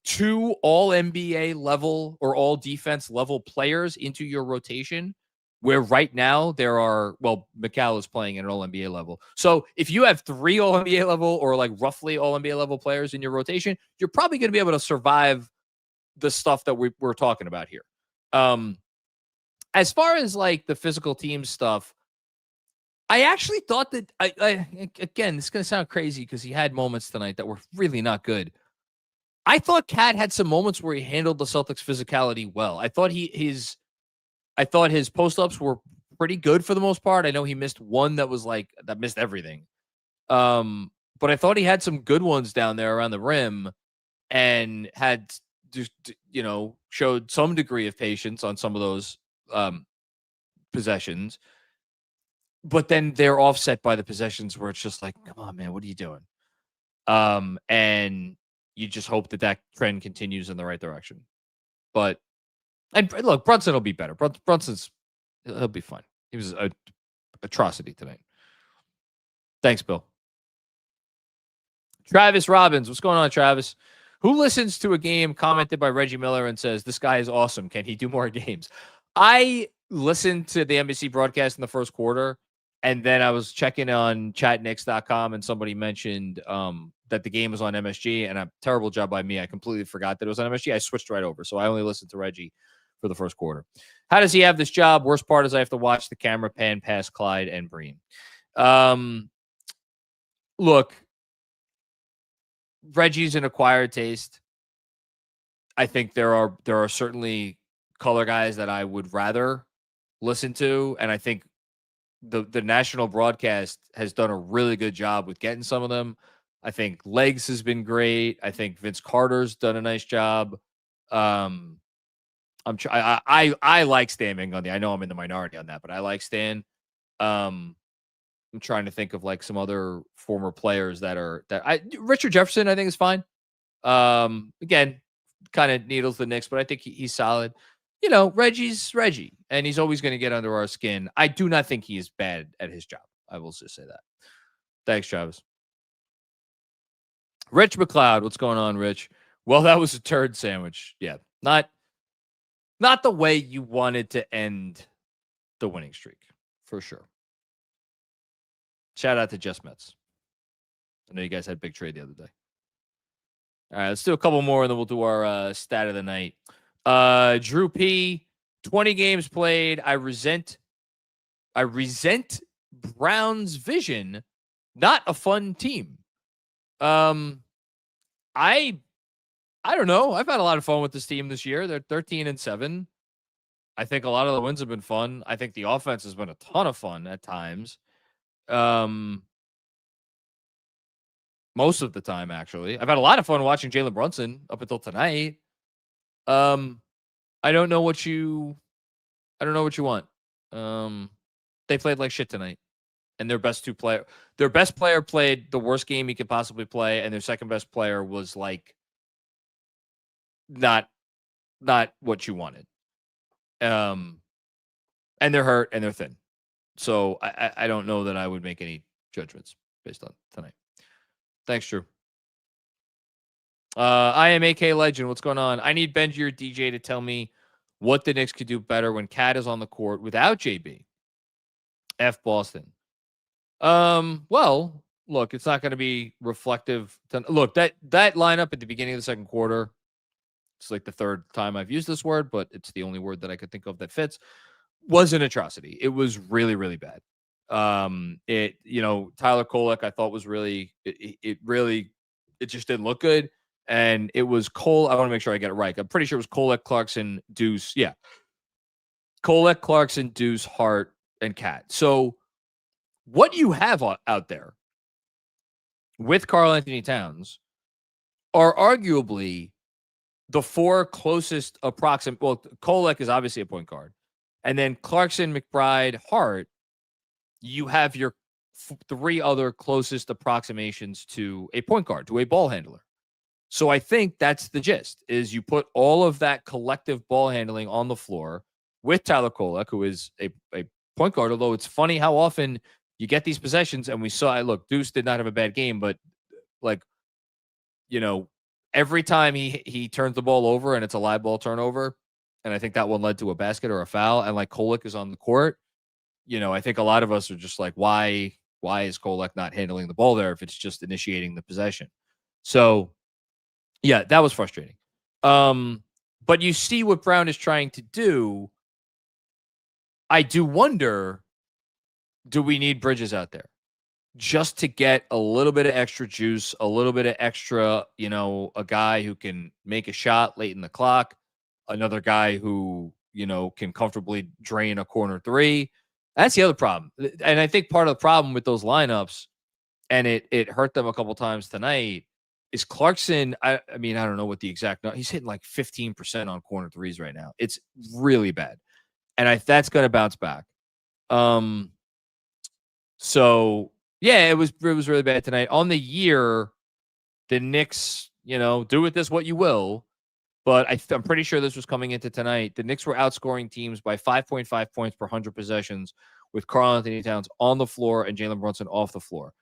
Speaker 2: 2 all NBA level or all defense level players into your rotation, where right now there are, well, Mikal is playing at an all NBA level. So if you have 3 all NBA level or like roughly all NBA level players in your rotation, you're probably going to be able to survive the stuff that we're talking about here. As far as like the physical team stuff, I actually thought that again, this is going to sound crazy because he had moments tonight that were really not good. I thought Cat had some moments where he handled the Celtics physicality well. I thought his post-ups were pretty good for the most part. I know he missed one that missed everything. But I thought he had some good ones down there around the rim and had just, showed some degree of patience on some of those possessions. But then they're offset by the possessions where it's just like, come on, man, what are you doing? And you just hope that trend continues in the right direction. But, and look, Brunson will be better. He'll be fine. He was an atrocity tonight. Thanks, Bill. Travis Robbins. What's going on, Travis? Who listens to a game commented by Reggie Miller and says, this guy is awesome. Can he do more games? I listened to the NBC broadcast in the first quarter, and then I was checking on chatnix.com, and somebody mentioned that the game was on MSG, and a terrible job by me. I completely forgot that it was on MSG. I switched right over, so I only listened to Reggie for the first quarter. How does he have this job? Worst part is I have to watch the camera pan past Clyde and Breen. Look, Reggie's an acquired taste. I think there are certainly color guys that I would rather listen to, and I think the national broadcast has done a really good job with getting some of them. I think Legs has been great. I think Vince Carter's done a nice job. I like Stan Van Gundy. I know I'm in the minority on that, but I like Stan. I'm trying to think of like some other former players Richard Jefferson, I think, is fine. Again, kind of needles the Knicks, but I think he's solid. Reggie's Reggie, and he's always going to get under our skin. I do not think he is bad at his job. I will just say that. Thanks, Travis. Rich McLeod, what's going on, Rich? Well, that was a turd sandwich. Yeah, not the way you wanted to end the winning streak, for sure. Shout out to Just Mets. I know you guys had a big trade the other day. All right, let's do a couple more, and then we'll do our stat of the night. Drew P, 20 games played. I resent Brown's vision. Not a fun team. I don't know. I've had a lot of fun with this team this year. They're 13-7. I think a lot of the wins have been fun. I think the offense has been a ton of fun at times. Most of the time, actually. I've had a lot of fun watching Jalen Brunson up until tonight. I don't know what you want. They played like shit tonight. And their best player played the worst game he could possibly play, and their second best player was like not what you wanted. And they're hurt and they're thin. So I don't know that I would make any judgments based on tonight. Thanks, Drew. I am AK Legend. What's going on? I need Benji or DJ to tell me what the Knicks could do better when Cat is on the court without JB. F Boston. Well, look, it's not going to be reflective. Look, that lineup at the beginning of the second quarter, it's like the third time I've used this word, but it's the only word that I could think of that fits, was an atrocity. It was really, really bad. Tyler Kolek, I thought was really, it just didn't look good. And it was Cole. I want to make sure I get it right. I'm pretty sure it was Kolek, Clarkson, Deuce. Yeah. Kolek, Clarkson, Deuce, Hart, and Cat. So what you have out there with Karl-Anthony Towns are arguably the four closest approximate. Well, Kolek is obviously a point guard. And then Clarkson, McBride, Hart, you have your three other closest approximations to a point guard, to a ball handler. So I think that's the gist, is you put all of that collective ball handling on the floor with Tyler Kolek, who is a point guard, although it's funny how often you get these possessions, and we saw, look, Deuce did not have a bad game, but like, every time he turns the ball over and it's a live ball turnover, and I think that one led to a basket or a foul, and like Kolek is on the court, I think a lot of us are just like, why is Kolek not handling the ball there if it's just initiating the possession? So yeah, that was frustrating. But you see what Brown is trying to do. I do wonder, do we need Bridges out there just to get a little bit of extra juice, a little bit of extra, a guy who can make a shot late in the clock, another guy who, can comfortably drain a corner three? That's the other problem. And I think part of the problem with those lineups, and it hurt them a couple times tonight, is Clarkson. I mean, I don't know what the exact he's hitting like 15% on corner threes right now. It's really bad. And that's going to bounce back. So yeah, it was really bad tonight. On the year, the Knicks, do with this what you will, but I'm pretty sure this was coming into tonight. The Knicks were outscoring teams by 5.5 points per 100 possessions with Karl-Anthony Towns on the floor and Jalen Brunson off the floor.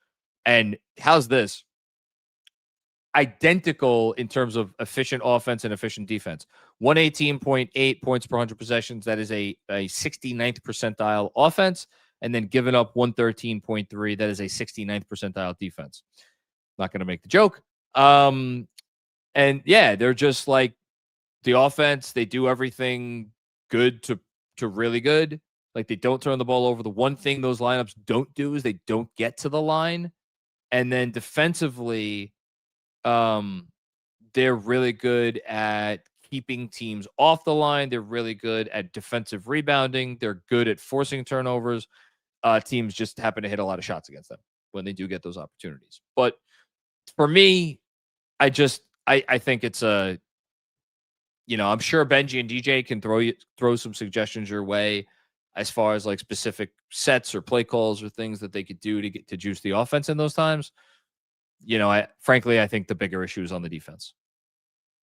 Speaker 2: And how's this? Identical in terms of efficient offense and efficient defense. 118.8 points per 100 possessions. That is a 69th percentile offense. And then giving up 113.3. That is a 69th percentile defense. Not going to make the joke. And yeah, they're just like the offense. They do everything good to really good. Like, they don't turn the ball over. The one thing those lineups don't do is they don't get to the line. And then defensively, they're really good at keeping teams off the line. They're really good at defensive rebounding. They're good at forcing turnovers. Teams just happen to hit a lot of shots against them when they do get those opportunities. But for me, I think it's I'm sure Benji and DJ can throw some suggestions your way as far as like specific sets or play calls or things that they could do to get to juice the offense in those times. Frankly, I think the bigger issue is on the defense.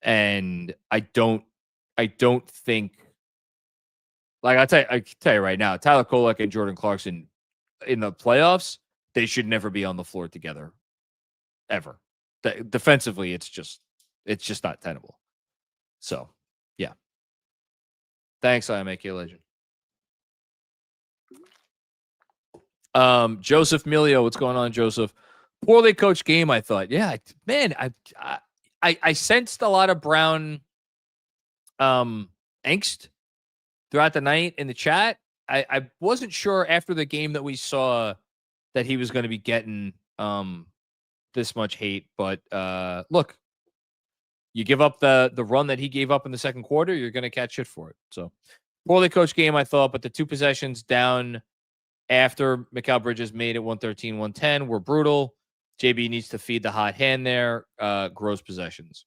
Speaker 2: And I don't think, like, I can tell you right now, Tyler Kolek and Jordan Clarkson in the playoffs, they should never be on the floor together ever. Defensively, it's just not tenable. So, yeah. Thanks, I make you a legend. Joseph Milio, what's going on, Joseph? Poorly coached game, I thought. Yeah, man, I sensed a lot of Brown angst throughout the night in the chat. I wasn't sure after the game that we saw that he was going to be getting this much hate, but look, you give up the run that he gave up in the second quarter, you're going to catch shit for it. So, poorly coached game, I thought, but the two possessions down after Mikal Bridges made it 113-110 were brutal. JB needs to feed the hot hand there. Gross possessions.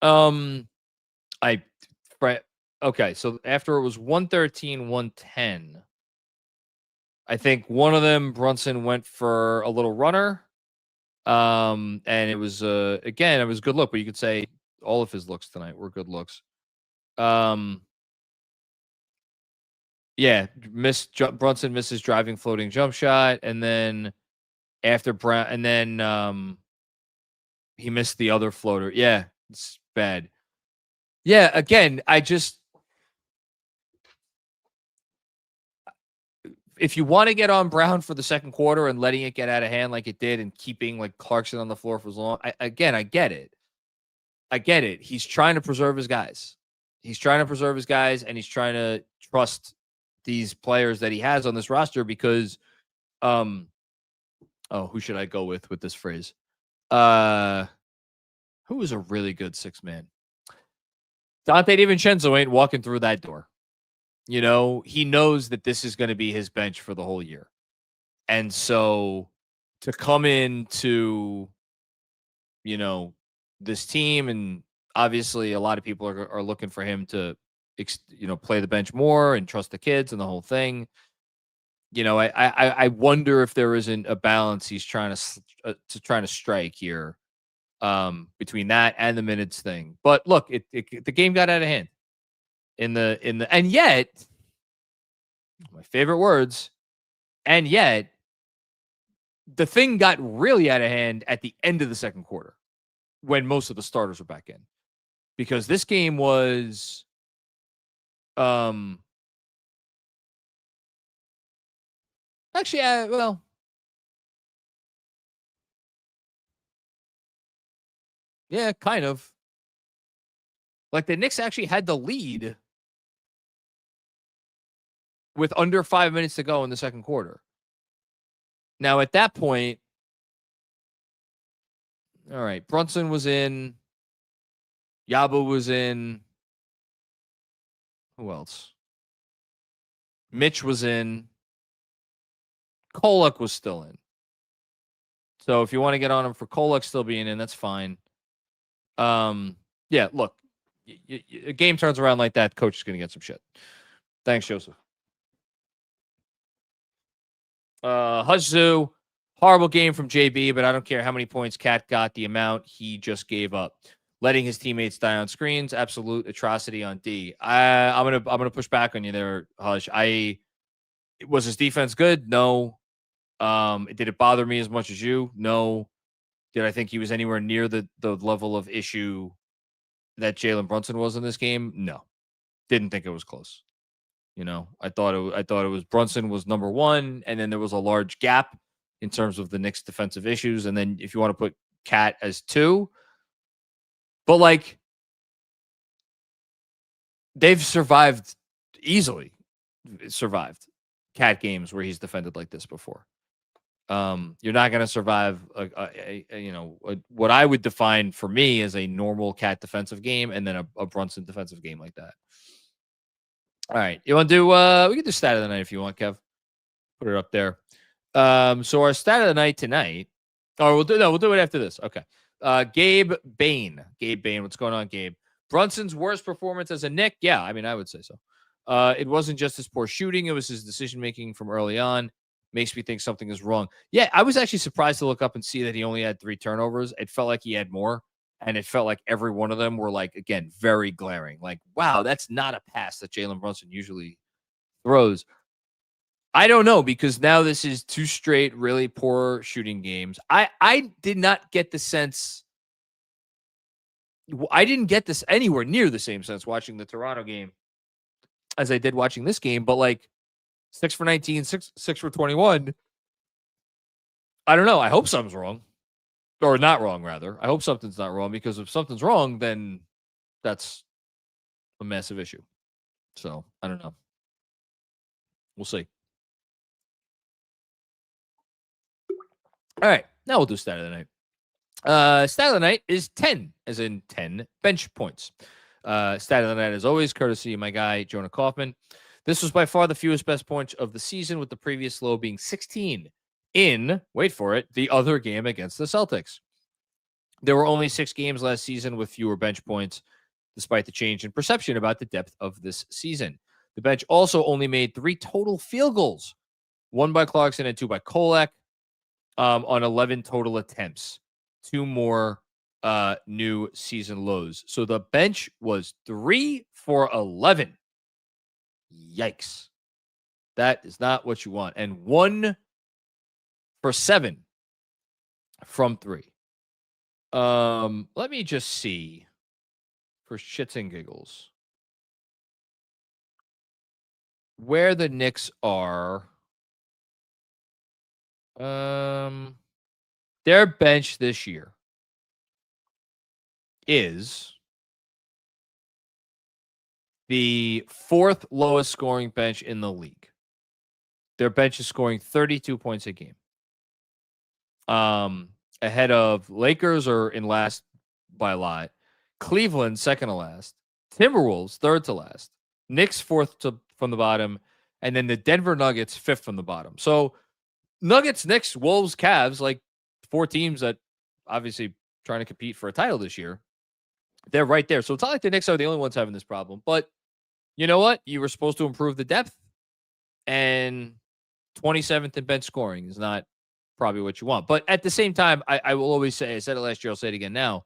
Speaker 2: Okay, so after it was 113-110, I think one of them, Brunson, went for a little runner. And it was again, it was a good look, but you could say all of his looks tonight were good looks. Yeah, Brunson misses driving floating jump shot, and then after Brown, and then he missed the other floater. Yeah, it's bad. Yeah, again, if you want to get on Brown for the second quarter and letting it get out of hand like it did and keeping like Clarkson on the floor for as long, I get it. I get it. He's trying to preserve his guys. And he's trying to trust these players that he has on this roster because, who should I go with this phrase? Who is a really good six man? Dante DiVincenzo ain't walking through that door. He knows that this is going to be his bench for the whole year. And so to come into, this team, and obviously a lot of people are looking for him to, play the bench more and trust the kids and the whole thing. I wonder if there isn't a balance he's trying to strike here. between that and the minutes thing. But look, the game got out of hand and yet my favorite words, and yet the thing got really out of hand at the end of the second quarter when most of the starters were back in, because this game was actually well, yeah, kind of. Like the Knicks actually had the lead with under 5 minutes to go in the second quarter. Now, at that point, all right, Brunson was in. Yabu was in. Who else? Mitch was in. Kolek was still in. So if you want to get on him for Kolek still being in, that's fine. Yeah, look, a game turns around like that, coach is going to get some shit. Thanks, Joseph. Huzzu, horrible game from JB, but I don't care how many points Cat got, the amount he just gave up. Letting his teammates die on screens, absolute atrocity on D. I'm gonna push back on you there, Hush. Was his defense good? No. Did it bother me as much as you? No. Did I think he was anywhere near the level of issue that Jalen Brunson was in this game? No. Didn't think it was close. You know, I thought it was Brunson was number one, and then there was a large gap in terms of the Knicks' defensive issues. And then if you want to put Cat as two, but like they've easily survived Cat games where he's defended like this before. You're not going to survive what I would define for me as a normal Cat defensive game and then a Brunson defensive game like that. All right. You want to do, we can do stat of the night if you want, Kev. Put it up there. So our stat of the night tonight, we'll do it after this. Okay. Gabe Bain. What's going on, Gabe? Brunson's worst performance as a Knick? Yeah, I mean, I would say so. It wasn't just his poor shooting. It was his decision-making from early on. Makes me think something is wrong. Yeah, I was actually surprised to look up and see that he only had 3 turnovers. It felt like he had more, and it felt like every one of them were, like, again, very glaring. Like, wow, that's not a pass that Jalen Brunson usually throws. I don't know, because now this is 2 straight really poor shooting games. I did not get the sense. I didn't get this anywhere near the same sense watching the Toronto game as I did watching this game, but like 6 for 19, 6 for 21. I don't know. I hope something's wrong. Or not wrong, rather. I hope something's not wrong, because if something's wrong, then that's a massive issue. So, I don't know. We'll see. All right. Now we'll do stat of the night. Stat of the night is 10, as in 10 bench points. Stat of the night, as always, courtesy of my guy, Jonah Kaufman. This was by far the fewest best points of the season, with the previous low being 16 in, wait for it, the other game against the Celtics. There were only 6 games last season with fewer bench points, despite the change in perception about the depth of this season. The bench also only made 3 total field goals, 1 by Clarkson and 2 by Kolek, on 11 total attempts. 2 more new season lows. So the bench was 3 for 11. Yikes. That is not what you want. And 1 for 7 from 3. Let me just see, for shits and giggles, where the Knicks are. Their bench this year is the 4th lowest scoring bench in the league. Their bench is scoring 32 points a game. Ahead of Lakers, are in last by a lot. Cleveland, second to last. Timberwolves, third to last. Knicks, fourth from the bottom. And then the Denver Nuggets, 5th from the bottom. So Nuggets, Knicks, Wolves, Cavs, like 4 teams that obviously trying to compete for a title this year. They're right there. So it's not like the Knicks are the only ones having this problem. But you know what? You were supposed to improve the depth. And 27th in bench scoring is not probably what you want. But at the same time, I will always say, I said it last year, I'll say it again now.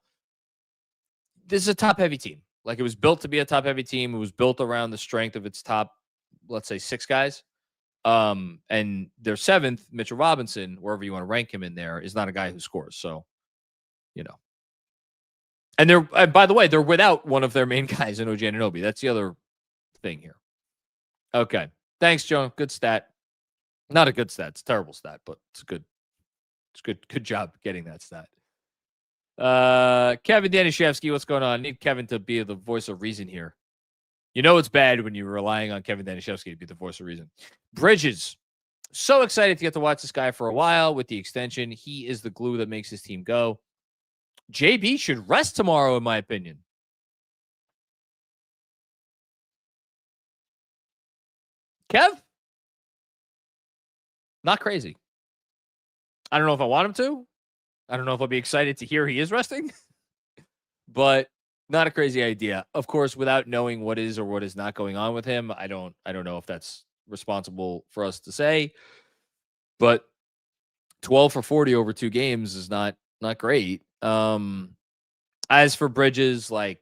Speaker 2: This is a top-heavy team. Like, it was built to be a top-heavy team. It was built around the strength of its top, let's say, 6 guys. And their 7th, Mitchell Robinson, wherever you want to rank him in there, is not a guy who scores. So, And by the way, they're without one of their main guys in OG Anunoby. That's the other thing here. Okay. Thanks, Joe. Good stat. Not a good stat. It's a terrible stat, but it's good. It's good. Good job getting that stat. Kevin Danishevsky, what's going on? I need Kevin to be the voice of reason here. It's bad when you're relying on Kevin Danishevsky to be the voice of reason. Bridges. So excited to get to watch this guy for a while with the extension. He is the glue that makes his team go. JB should rest tomorrow, in my opinion. Kev? Not crazy. I don't know if I want him to. I don't know if I'll be excited to hear he is resting. But not a crazy idea. Of course, without knowing what is or what is not going on with him, I don't know if that's responsible for us to say. But 12 for 40 over 2 games is not great. As for Bridges, I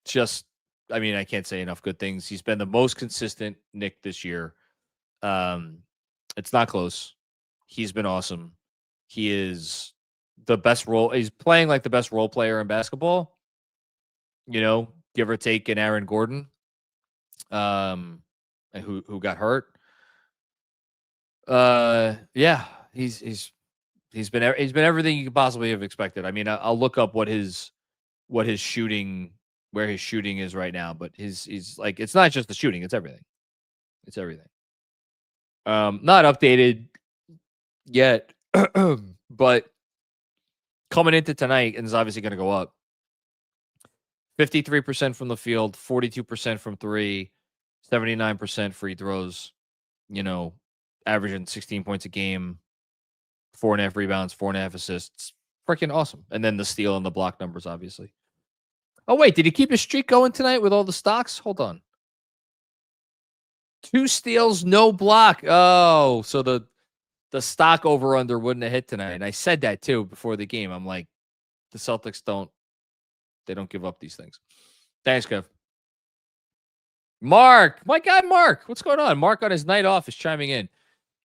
Speaker 2: can't say enough good things. He's been the most consistent Knick this year. It's not close. He's been awesome. He is the best role. He's playing like the best role player in basketball, give or take an Aaron Gordon, who got hurt. Yeah, he's been everything you could possibly have expected. I mean, I'll look up where his shooting is right now, but he's like, it's not just the shooting, it's everything. It's everything. Not updated yet, but coming into tonight, and it's obviously going to go up. 53% from the field, 42% from 3, 79% free throws, averaging 16 points a game, 4.5 rebounds, 4.5 assists. Freaking awesome. And then the steal and the block numbers, obviously. Oh, wait, did he keep his streak going tonight with all the stocks? Hold on. 2 steals, no block. Oh, so the stock over-under wouldn't have hit tonight. And I said that, too, before the game. I'm like, the Celtics don't give up these things. Thanks, Kev. Mark. My guy, Mark. What's going on? Mark on his night off is chiming in.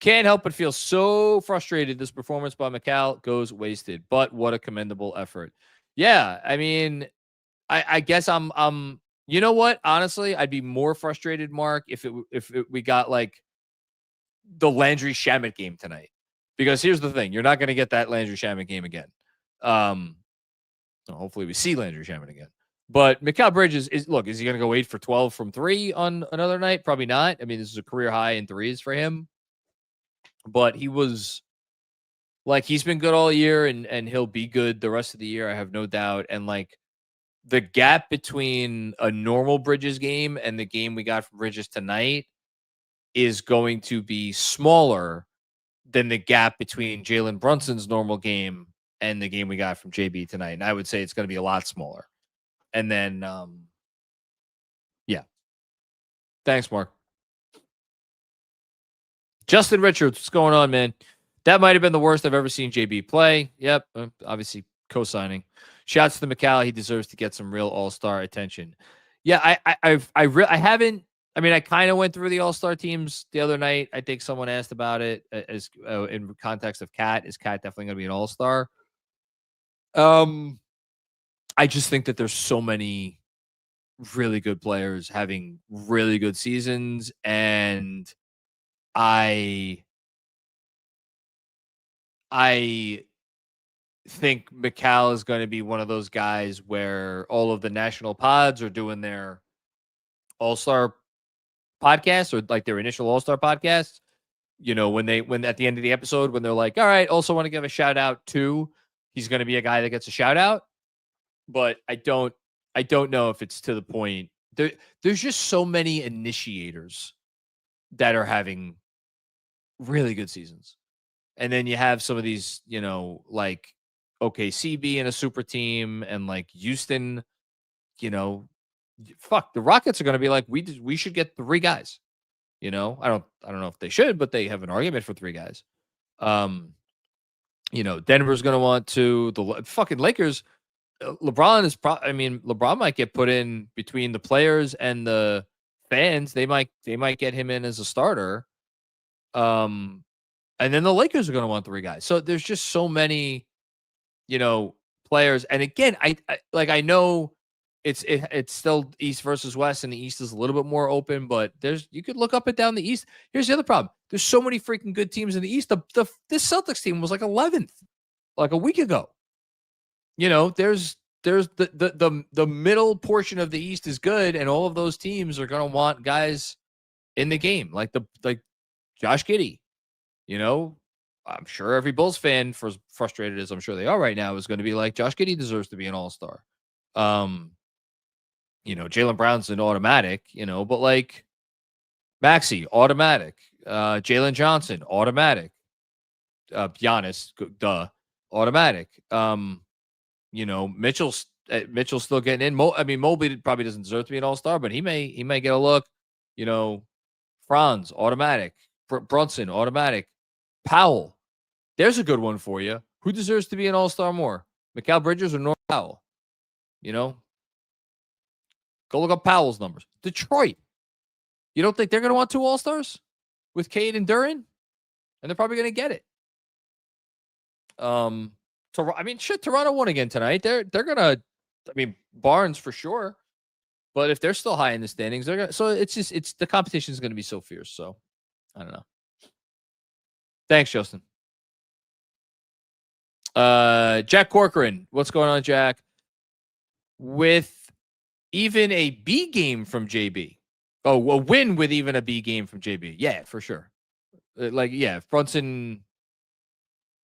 Speaker 2: Can't help but feel so frustrated this performance by Mikal goes wasted. But what a commendable effort. Yeah, I mean, I guess I'm you know what? Honestly, I'd be more frustrated, Mark, if we got like the Landry Shamet game tonight. Because here's the thing, you're not going to get that Landry Shamet game again. Hopefully we see Landry Shamet again. But Mikal Bridges is he going to go 8 for 12 from 3 on another night? Probably not. I mean, this is a career high in threes for him. But he was he's been good all year and he'll be good the rest of the year. I have no doubt. And the gap between a normal Bridges game and the game we got from Bridges tonight is going to be smaller than the gap between Jalen Brunson's normal game and the game we got from JB tonight. And I would say it's going to be a lot smaller. And then, yeah. Thanks, Mark. Justin Richards, what's going on, man? That might have been the worst I've ever seen JB play. Yep, obviously co-signing. Shouts to Mikal. He deserves to get some real all-star attention. Yeah, I haven't. I mean, I kind of went through the all-star teams the other night. I think someone asked about it as in context of Cat. Is Cat definitely going to be an all-star? I just think that there's so many really good players having really good seasons, and I think Mikal is going to be one of those guys where all of the national pods are doing their all-star podcasts or their initial all-star podcasts. When at the end of the episode, when they're like, all right, also want to give a shout out to, he's going to be a guy that gets a shout out. But I don't know if it's to the point. There's just so many initiators that are having really good seasons. And then you have some of these, OKC being a super team and Houston, fuck, the Rockets are going to be like, we should get 3 guys. I don't know if they should, but they have an argument for 3 guys. Denver's going to want to. The fucking Lakers. LeBron might get put in between the players and the fans. They might get him in as a starter. And then the Lakers are going to want 3 guys. So there's just so many, players. And again, I know it's still East versus West, and the East is a little bit more open, but you could look up and down the East. Here's the other problem. There's so many freaking good teams in the East. This Celtics team was like 11th, like a week ago. There's the middle portion of the East is good, and all of those teams are going to want guys in the game, like Josh Giddey. I'm sure every Bulls fan, for as frustrated as I'm sure they are right now, is going to be like, Josh Giddey deserves to be an all-star. Jalen Brunson automatic, but like Maxi, automatic. Jalen Johnson, automatic. Giannis, automatic. Mitchell's still getting in. Mobley probably doesn't deserve to be an all-star, but he may get a look. Franz, automatic. Brunson, automatic. Powell, there's a good one for you. Who deserves to be an all-star more? Mikal Bridges or Norm Powell? Go look up Powell's numbers. Detroit. You don't think they're going to want 2 all-stars with Cade and Duran? And they're probably going to get it. Toronto won again tonight. They're going to, Barnes for sure. But if they're still high in the standings, they're going to, so it's the competition is going to be so fierce. So I don't know. Thanks, Justin. Jack Corcoran. What's going on, Jack? With even a B game from JB. Oh, a win with even a B game from JB. Yeah, for sure. If Brunson,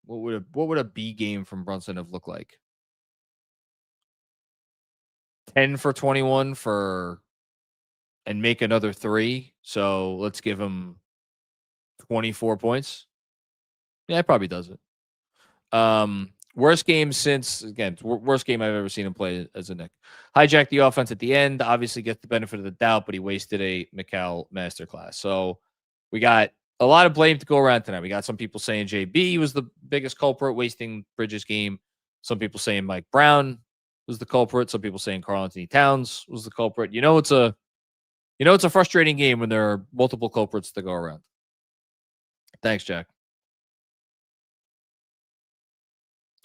Speaker 2: what would a B game from Brunson have looked like? 10 for 21 and make another 3. So let's give him 24 points. Yeah, it probably does it. Worst game worst game I've ever seen him play as a Knick. Hijacked the offense at the end. Obviously gets the benefit of the doubt, but he wasted a Mikal masterclass. So we got a lot of blame to go around tonight. We got some people saying JB was the biggest culprit, wasting Bridges' game. Some people saying Mike Brown was the culprit. Some people saying Karl-Anthony Towns was the culprit. It's a frustrating game when there are multiple culprits to go around. Thanks, Jack.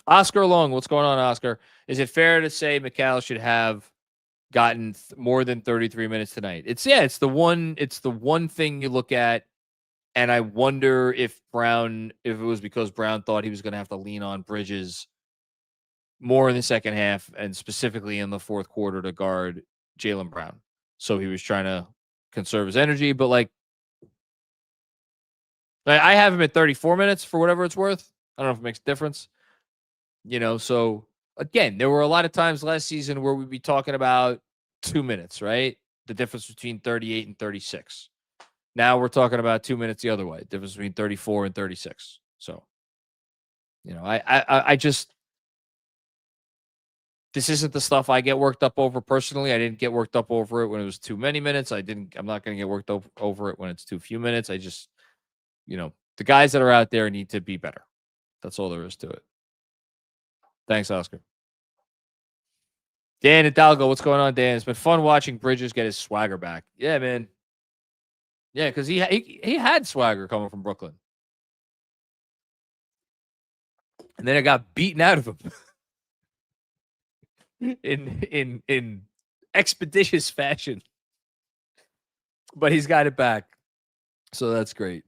Speaker 2: Oscar Long, what's going on, Oscar? Is it fair to say Mikal should have gotten more than 33 minutes tonight? It's the one thing you look at, and I wonder if it was because Brown thought he was going to have to lean on Bridges more in the second half, and specifically in the fourth quarter to guard Jaylen Brown. So he was trying to conserve his energy, but I have him at 34 minutes for whatever it's worth. I don't know if it makes a difference. So again, there were a lot of times last season where we'd be talking about 2 minutes, right? The difference between 38 and 36. Now we're talking about 2 minutes the other way, difference between 34 and 36. So, I just, this isn't the stuff I get worked up over personally. I didn't get worked up over it when it was too many minutes. I'm not going to get worked up over it when it's too few minutes. I just, the guys that are out there need to be better. That's all there is to it. Thanks, Oscar. Dan Hidalgo, what's going on, Dan? It's been fun watching Bridges get his swagger back. Yeah, man. Yeah, because he had swagger coming from Brooklyn. And then it got beaten out of him in expeditious fashion. But he's got it back. So that's great.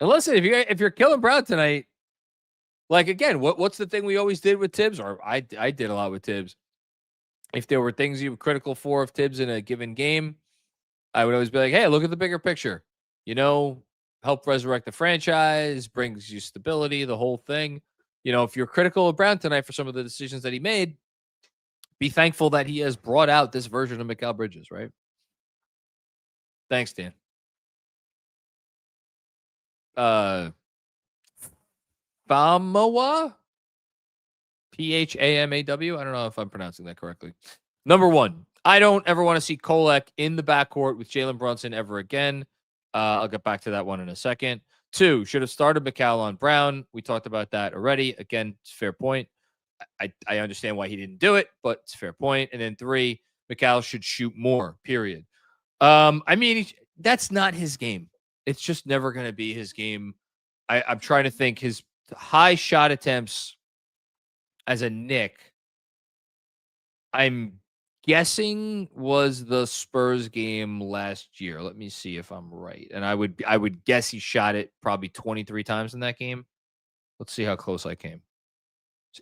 Speaker 2: And listen, if you're killing Brown tonight, again, what's the thing we always did with Tibbs, or I did a lot with Tibbs. If there were things you were critical for of Tibbs in a given game, I would always be like, hey, look at the bigger picture. Help resurrect the franchise, brings you stability, the whole thing. If you're critical of Brown tonight for some of the decisions that he made, be thankful that he has brought out this version of Mikal Bridges, right? Thanks, Dan. Phamawa? Phamaw? I don't know if I'm pronouncing that correctly. Number one, I don't ever want to see Kolek in the backcourt with Jalen Brunson ever again. I'll get back to that one in a second. 2, should have started Mikal on Brown. We talked about that already. Again, it's a fair point. I understand why he didn't do it, but it's a fair point. And then 3, Mikal should shoot more, period. I mean, that's not his game. It's just never going to be his game. I'm trying to think his high shot attempts as a Knick, I'm guessing was the Spurs game last year. Let me see if I'm right. And I would guess he shot it probably 23 times in that game. Let's see how close I came.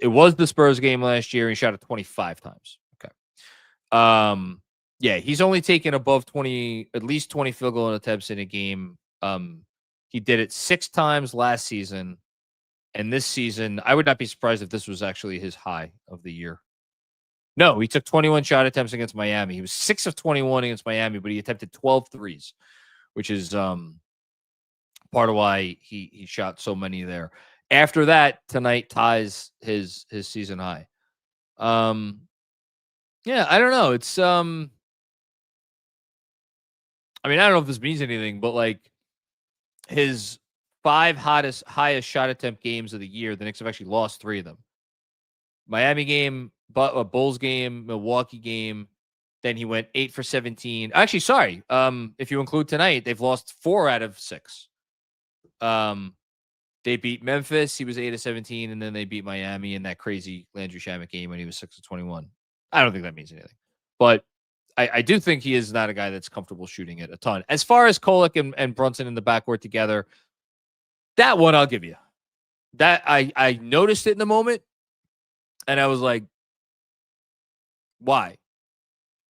Speaker 2: It was the Spurs game last year. He shot it 25 times. Okay. Yeah, he's only taken above 20, at least 20 field goal attempts in a game. He did it 6 times last season. And this season, I would not be surprised if this was actually his high of the year. No, he took 21 shot attempts against Miami. He was 6 of 21 against Miami, but he attempted 12 threes, which is part of why he shot so many there. After that, tonight ties his season high. Yeah, I don't know. It's I mean, I don't know if this means anything, but like his 5 highest shot attempt games of the year, the Knicks have actually lost 3 of them. Miami game, Bulls game, Milwaukee game. Then he went 8 for 17. Actually, sorry. If you include tonight, they've lost 4 out of 6. They beat Memphis. He was 8 of 17, and then they beat Miami in that crazy Landry Shamet game when he was 6 of 21. I don't think that means anything, but I do think he is not a guy that's comfortable shooting it a ton. As far as Kolek and Brunson in the backcourt together, that one I'll give you. That I noticed it in the moment, and I was like, why?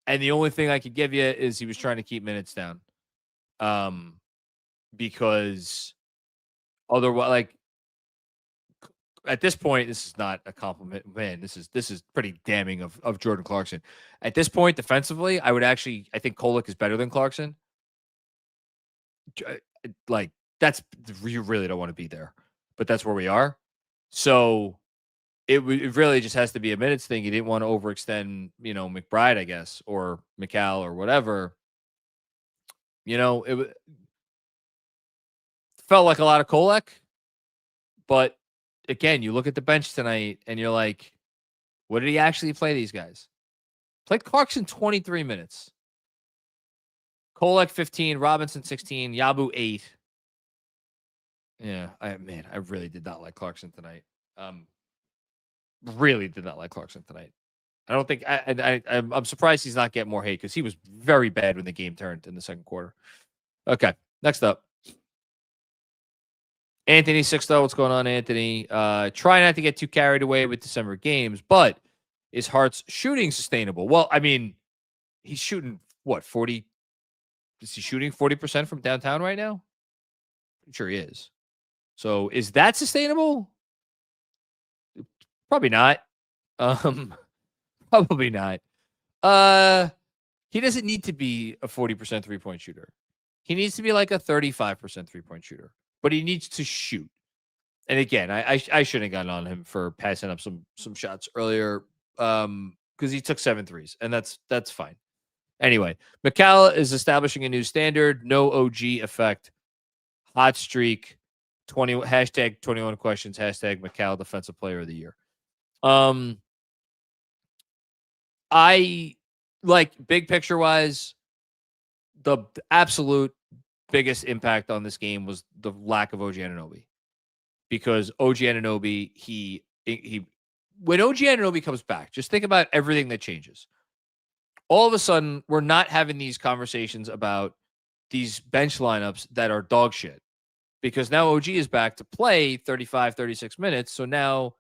Speaker 2: And the only thing I could give you is he was trying to keep minutes down. Because otherwise, like, at this point, this is not a compliment. Man, this is pretty damning of Jordan Clarkson. At this point, defensively, I think Kolek is better than Clarkson. Like, you really don't want to be there, but that's where we are. So it really just has to be a minutes thing. You didn't want to overextend, McBride, I guess, or Mikal or whatever. It felt like a lot of Kolek, but again, you look at the bench tonight and you're like, what did he actually play these guys? Played Clarkson 23 minutes. Kolek 15, Robinson 16, Yabu 8. Yeah, I really did not like Clarkson tonight. Really did not like Clarkson tonight. I don't think I'm surprised he's not getting more hate because he was very bad when the game turned in the second quarter. Okay, next up. Anthony Sixto, what's going on, Anthony? Try not to get too carried away with December games, but is Hart's shooting sustainable? Well, I mean, he's shooting, 40? Is he shooting 40% from downtown right now? I'm sure he is. So is that sustainable? Probably not. Probably not. He doesn't need to be a 40% three-point shooter. He needs to be like a 35% three-point shooter. But he needs to shoot. And again, I shouldn't have gotten on him for passing up some shots earlier because he took 7 threes, and that's fine. Anyway, Mikal is establishing a new standard. No OG effect. Hot streak. Hashtag 21 questions. Hashtag Mikal Defensive Player of the Year. I like big picture wise, the absolute biggest impact on this game was the lack of OG Anunoby, because OG Anunoby, he when OG Anunoby comes back, just think about everything that changes. All of a sudden, we're not having these conversations about these bench lineups that are dog shit, because now OG is back to play 35, 36 minutes. So now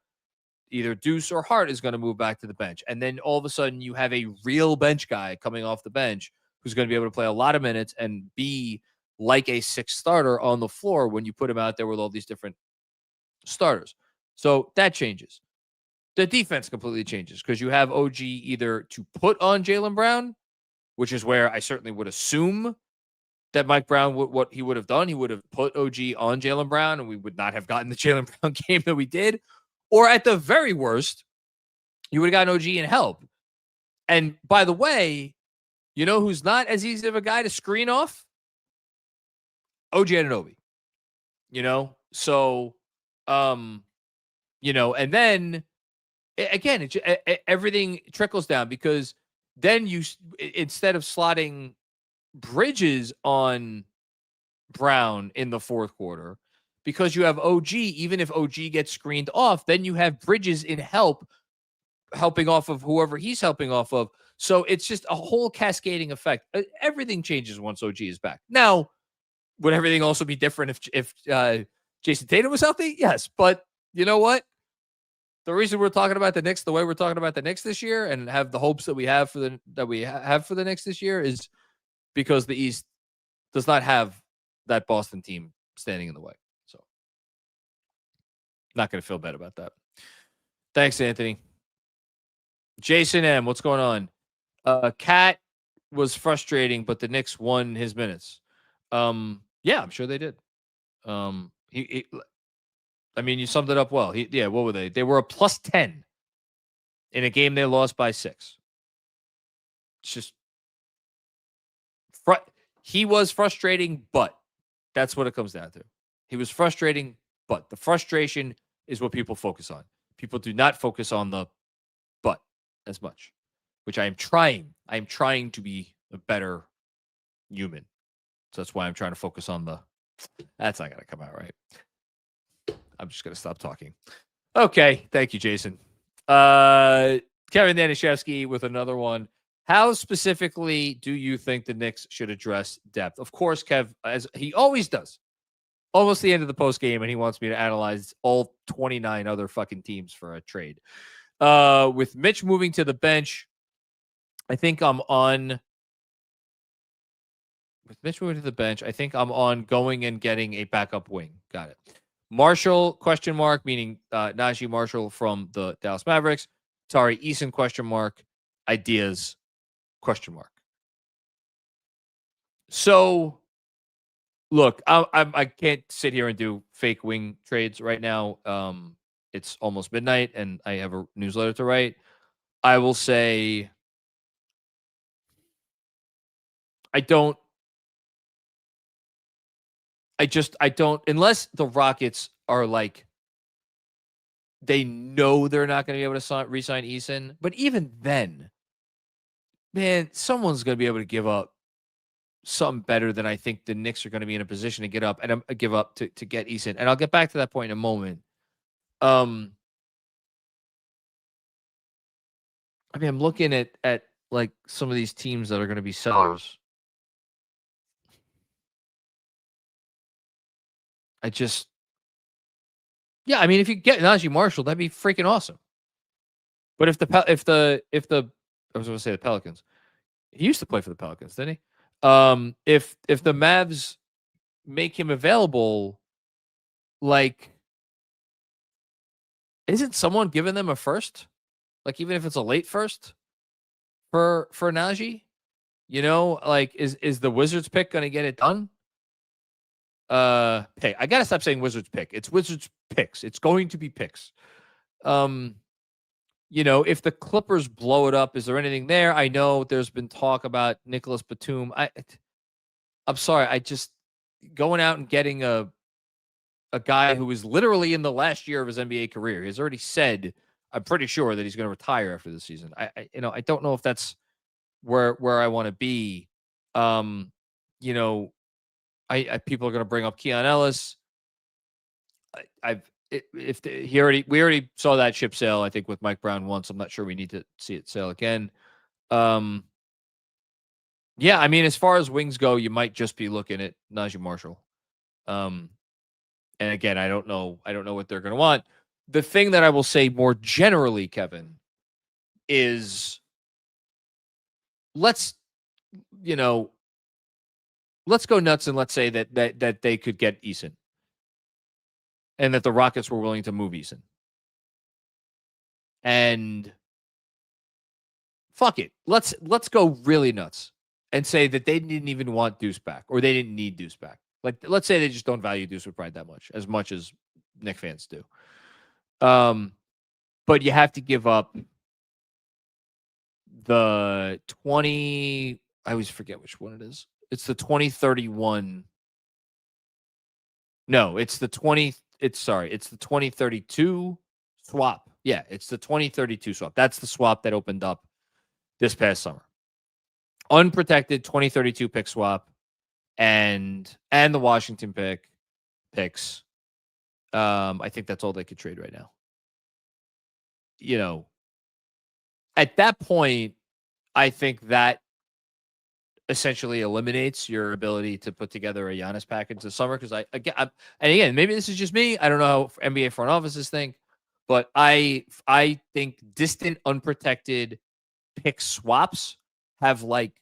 Speaker 2: either Deuce or Hart is going to move back to the bench. And then all of a sudden you have a real bench guy coming off the bench who's going to be able to play a lot of minutes and be like a 6th starter on the floor when you put him out there with all these different starters. So that changes. The defense completely changes because you have OG either to put on Jalen Brown, which is where I certainly would assume that Mike Brown, what he would have done, he would have put OG on Jalen Brown, and we would not have gotten the Jalen Brown game that we did. Or at the very worst, you would have gotten OG and help. And by the way, you know who's not as easy of a guy to screen off? OG Anunoby. So, and then again, everything trickles down because then instead of slotting Bridges on Brown in the fourth quarter, because you have OG, even if OG gets screened off, then you have Bridges in helping off of whoever he's helping off of. So it's just a whole cascading effect. Everything changes once OG is back. Now, would everything also be different if Jason Tatum was healthy? Yes, but you know what? The reason we're talking about the Knicks the way we're talking about the Knicks this year and have the hopes that we have for the Knicks this year is because the East does not have that Boston team standing in the way. So, not going to feel bad about that. Thanks, Anthony. Jason M, what's going on? Cat was frustrating, but the Knicks won his minutes. Yeah, I'm sure they did. You summed it up well. What were they? They were a +10 in a game they lost by 6. It's just he was frustrating, but that's what it comes down to. He was frustrating, but the frustration is what people focus on. People do not focus on the but as much, which I am trying. I am trying to be a better human. So that's why I'm trying to focus on the. That's not going to come out right. I'm just going to stop talking. Okay. Thank you, Jason. Kevin Danishevsky with another one. How specifically do you think the Knicks should address depth? Of course, Kev, as he always does, almost the end of the post game, and he wants me to analyze all 29 other fucking teams for a trade. With Mitch moving to the bench, I think I'm on. With Mitch moving to the bench, I think I'm on going and getting a backup wing. Got it. Marshall, ? Meaning Najee Marshall from the Dallas Mavericks. Tari Eason, ? Ideas, ? So, look, I can't sit here and do fake wing trades right now. It's almost midnight, and I have a newsletter to write. I will say I don't, unless the Rockets are like, they know they're not going to be able to re-sign Eason. But even then, man, someone's going to be able to give up something better than I think the Knicks are going to be in a position to give up to get Eason. And I'll get back to that point in a moment. I'm looking at like some of these teams that are going to be sellers. if you get Najee Marshall, that'd be freaking awesome. But if the I was going to say the Pelicans, he used to play for the Pelicans, didn't he? If the Mavs make him available, like, isn't someone giving them a first? Like, even if it's a late first for Najee, like, is the Wizards pick going to get it done? Hey, I gotta stop saying Wizards pick. It's Wizards picks. It's going to be picks. If the Clippers blow it up, is there anything there? I know there's been talk about Nicholas Batum. I'm sorry. I just going out and getting a guy who is literally in the last year of his NBA career. He's already said, I'm pretty sure that he's going to retire after this season. I don't know if that's where I want to be. People are going to bring up Keon Ellis. We already saw that ship sail, I think, with Mike Brown once. I'm not sure we need to see it sail again. As far as wings go, you might just be looking at Najee Marshall. And again, I don't know what they're going to want. The thing that I will say more generally, Kevin, is let's go nuts and let's say that they could get Eason and that the Rockets were willing to move Eason. And fuck it. Let's go really nuts and say that they didn't even want Deuce back or they didn't need Deuce back. Like, let's say they just don't value Deuce with pride that much as Knicks fans do. But you have to give up the 20, I always forget which one it is. It's the 2031 No, it's the 2032 swap. Yeah, it's the 2032 swap. That's the swap that opened up this past summer. Unprotected 2032 pick swap and the Washington picks. I think that's all they could trade right now. At that point, I think that essentially eliminates your ability to put together a Giannis package this summer. Because and again, maybe this is just me. I don't know how NBA front offices think, but I think distant, unprotected pick swaps have like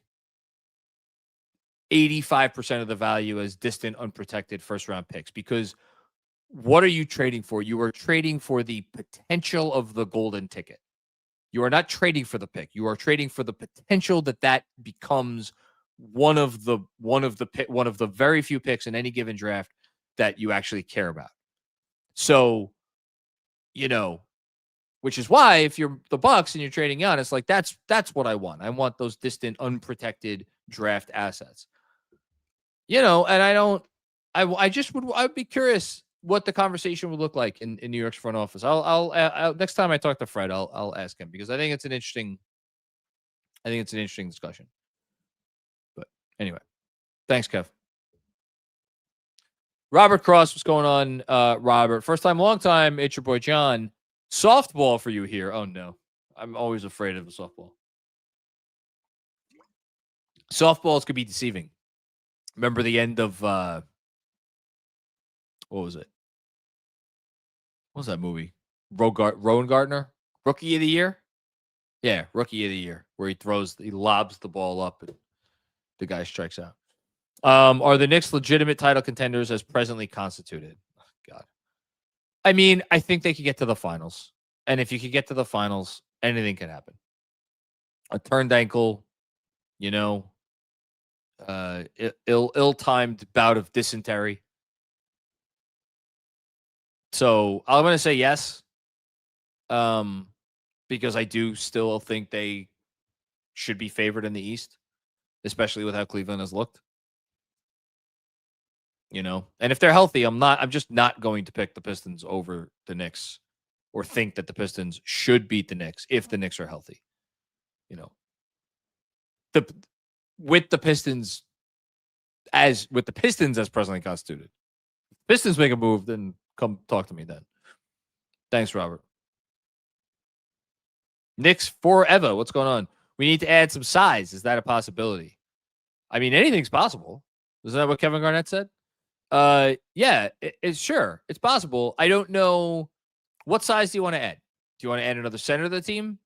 Speaker 2: 85% of the value as distant, unprotected first round picks. Because what are you trading for? You are trading for the potential of the golden ticket. You are not trading for the pick. You are trading for the potential that becomes one of the very few picks in any given draft that you actually care about. So, which is why if you're the Bucks and you're trading Giannis, like that's what I want. I want those distant, unprotected draft assets. And I'd be curious what the conversation would look like in New York's front office. I'll next time I talk to Fred, I'll ask him, because I think it's an interesting discussion. But anyway, thanks, Kev. Robert Cross, what's going on? Robert, first time, long time. It's your boy John. Softball for you here. Oh no, I'm always afraid of a softball. Softballs could be deceiving. Remember the end of what was it? What was that movie? Rowan Gardner, Rookie of the Year. Yeah, Rookie of the Year, where he lobs the ball up and the guy strikes out. Are the Knicks legitimate title contenders as presently constituted? Oh, God. I mean, I think they could get to the finals. And if you could get to the finals, anything can happen. A turned ankle, ill-timed bout of dysentery. So I'm going to say yes, because I do still think they should be favored in the East, especially with how Cleveland has looked. And if they're healthy, I'm just not going to pick the Pistons over the Knicks, or think that the Pistons should beat the Knicks if the Knicks are healthy. With the Pistons as presently constituted. Pistons make a move, then come talk to me then. Thanks, Robert. Knicks forever. What's going on? We need to add some size. Is that a possibility? I mean, anything's possible. Isn't that what Kevin Garnett said? Yeah, sure. It's possible. I don't know. What size do you want to add? Do you want to add another center to the team?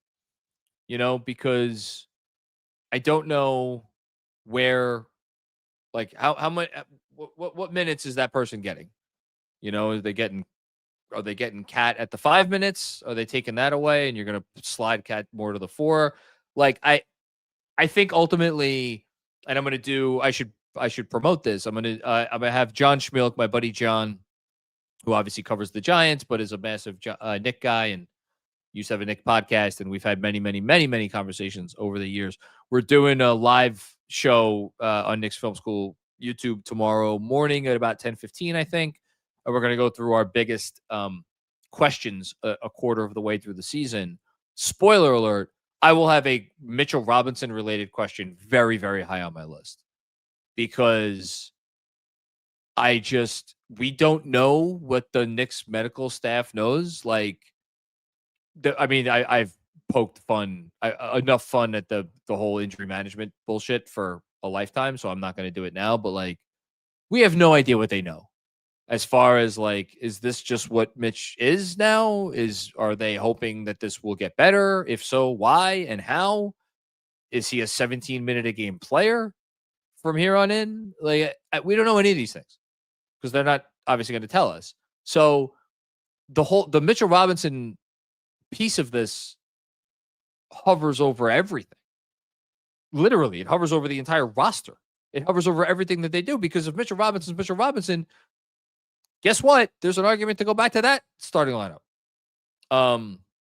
Speaker 2: Because I don't know where, like, how much, what minutes is that person getting? Are they getting Cat at the 5 minutes? Are they taking that away and you're going to slide Cat more to the 4? Like, I think ultimately, and I should promote this. I'm going to have John Schmilk, my buddy John, who obviously covers the Giants, but is a massive Knick guy and used to have a Knick podcast. And we've had many, many, many, many conversations over the years. We're doing a live show on Knicks Film School YouTube tomorrow morning at about 10:15, I think. And we're going to go through our biggest questions a quarter of the way through the season. Spoiler alert, I will have a Mitchell Robinson related question very, very high on my list, because we don't know what the Knicks medical staff knows. Like, I've poked enough fun at the whole injury management bullshit for a lifetime, so I'm not going to do it now. But like, we have no idea what they know. As far as like, is this just what Mitch is now? Are they hoping that this will get better? If so, why and how? Is he a 17-minute a game player from here on in? Like, we don't know any of these things because they're not obviously going to tell us. So the Mitchell Robinson piece of this hovers over everything. Literally, it hovers over the entire roster. It hovers over everything that they do, because if Mitchell Robinson, guess what? There's an argument to go back to that starting lineup.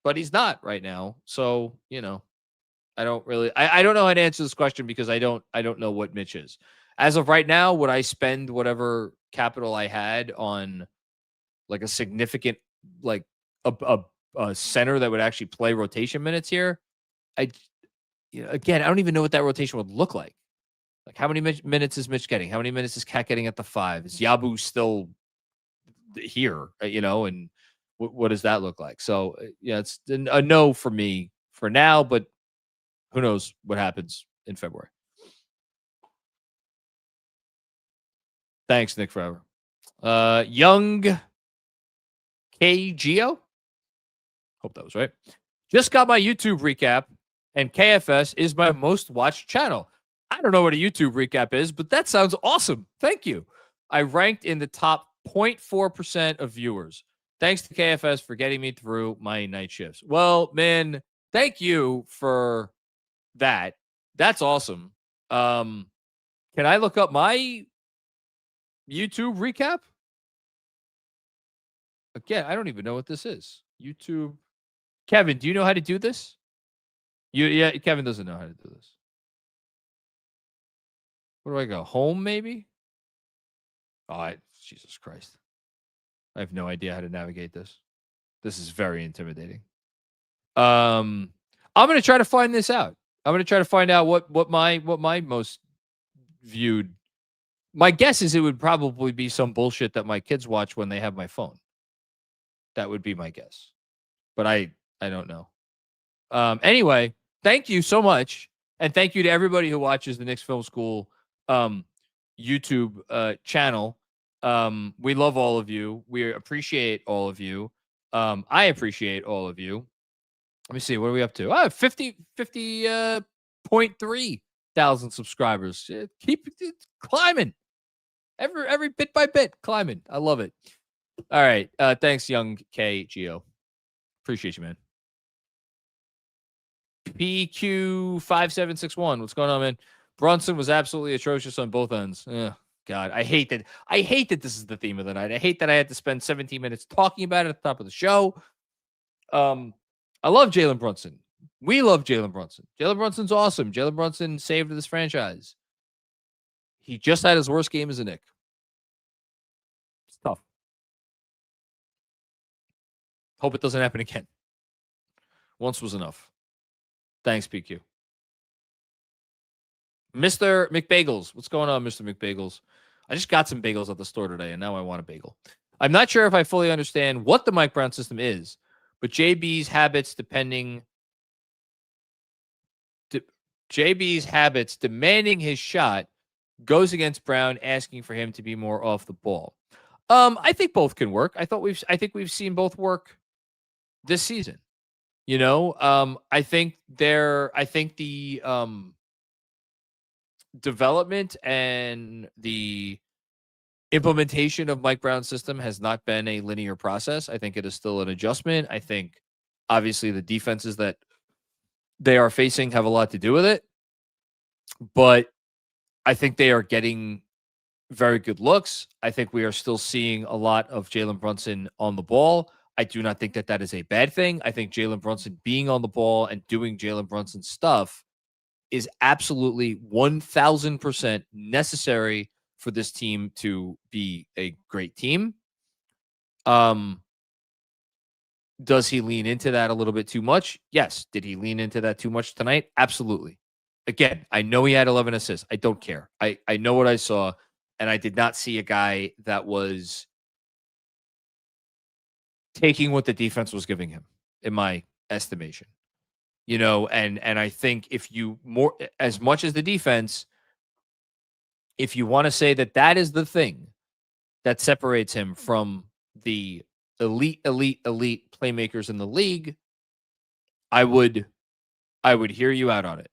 Speaker 2: But he's not right now. So, I don't know how to answer this question, because I don't know what Mitch is. As of right now, would I spend whatever capital I had on like a significant, like a center that would actually play rotation minutes here? I Again, I don't even know what that rotation would look like. Like, how many minutes is Mitch getting? How many minutes is Cat getting at the 5? Is Yabu still here? And what does that look like? So yeah, it's a no for me for now, but who knows what happens in February. Thanks, Nick Forever. Young KGO. Hope that was right. Just got my YouTube recap, and KFS is my most watched channel. I don't know what a YouTube recap is, but that sounds awesome. Thank you. I ranked in the top 0.4% of viewers. Thanks to KFS for getting me through my night shifts. Well, man, thank you for that. That's awesome. Can I look up my YouTube recap? Again, I don't even know what this is. YouTube. Kevin, do you know how to do this? Yeah, Kevin doesn't know how to do this. Where do I go? Home, maybe? Jesus Christ. I have no idea how to navigate this. This is very intimidating. I'm going to try to find this out. I'm going to try to find out what my most viewed. My guess is it would probably be some bullshit that my kids watch when they have my phone. That would be my guess. But I don't know. Anyway, thank you so much. And thank you to everybody who watches the Knicks Film School YouTube channel. We love all of you. We appreciate all of you. I appreciate all of you. Let me see. What are we up to? 50.3 thousand subscribers. Keep it climbing. Every bit by bit climbing. I love it. All right. Thanks, young KGO. Appreciate you, man. PQ5761. What's going on, man? Brunson was absolutely atrocious on both ends. God, I hate that. I hate that this is the theme of the night. I hate that I had to spend 17 minutes talking about it at the top of the show. I love Jalen Brunson. We love Jalen Brunson. Jalen Brunson's awesome. Jalen Brunson saved this franchise. He just had his worst game as a Knick. It's tough. Hope it doesn't happen again. Once was enough. Thanks, PQ. Mr. McBagels. What's going on, Mr. McBagels? I just got some bagels at the store today, and now I want a bagel. I'm not sure if I fully understand what the Mike Brown system is, but JB's habits demanding his shot goes against Brown, asking for him to be more off the ball. I think both can work. I think we've seen both work this season. I think the development and the implementation of Mike Brown's system has not been a linear process. I think it is still an adjustment. I think obviously the defenses that they are facing have a lot to do with it, but I think they are getting very good looks. I think we are still seeing a lot of Jalen Brunson on the ball. I do not think that that is a bad thing. I think Jalen Brunson being on the ball and doing Jalen Brunson stuff is absolutely 1,000% necessary for this team to be a great team. Does he lean into that a little bit too much? Yes. Did he lean into that too much tonight? Absolutely. Again, I know he had 11 assists. I don't care. I know what I saw, and I did not see a guy that was taking what the defense was giving him, in my estimation. And I think if you more as much as the defense, if you want to say that that is the thing that separates him from the elite playmakers in the league, I would hear you out on it.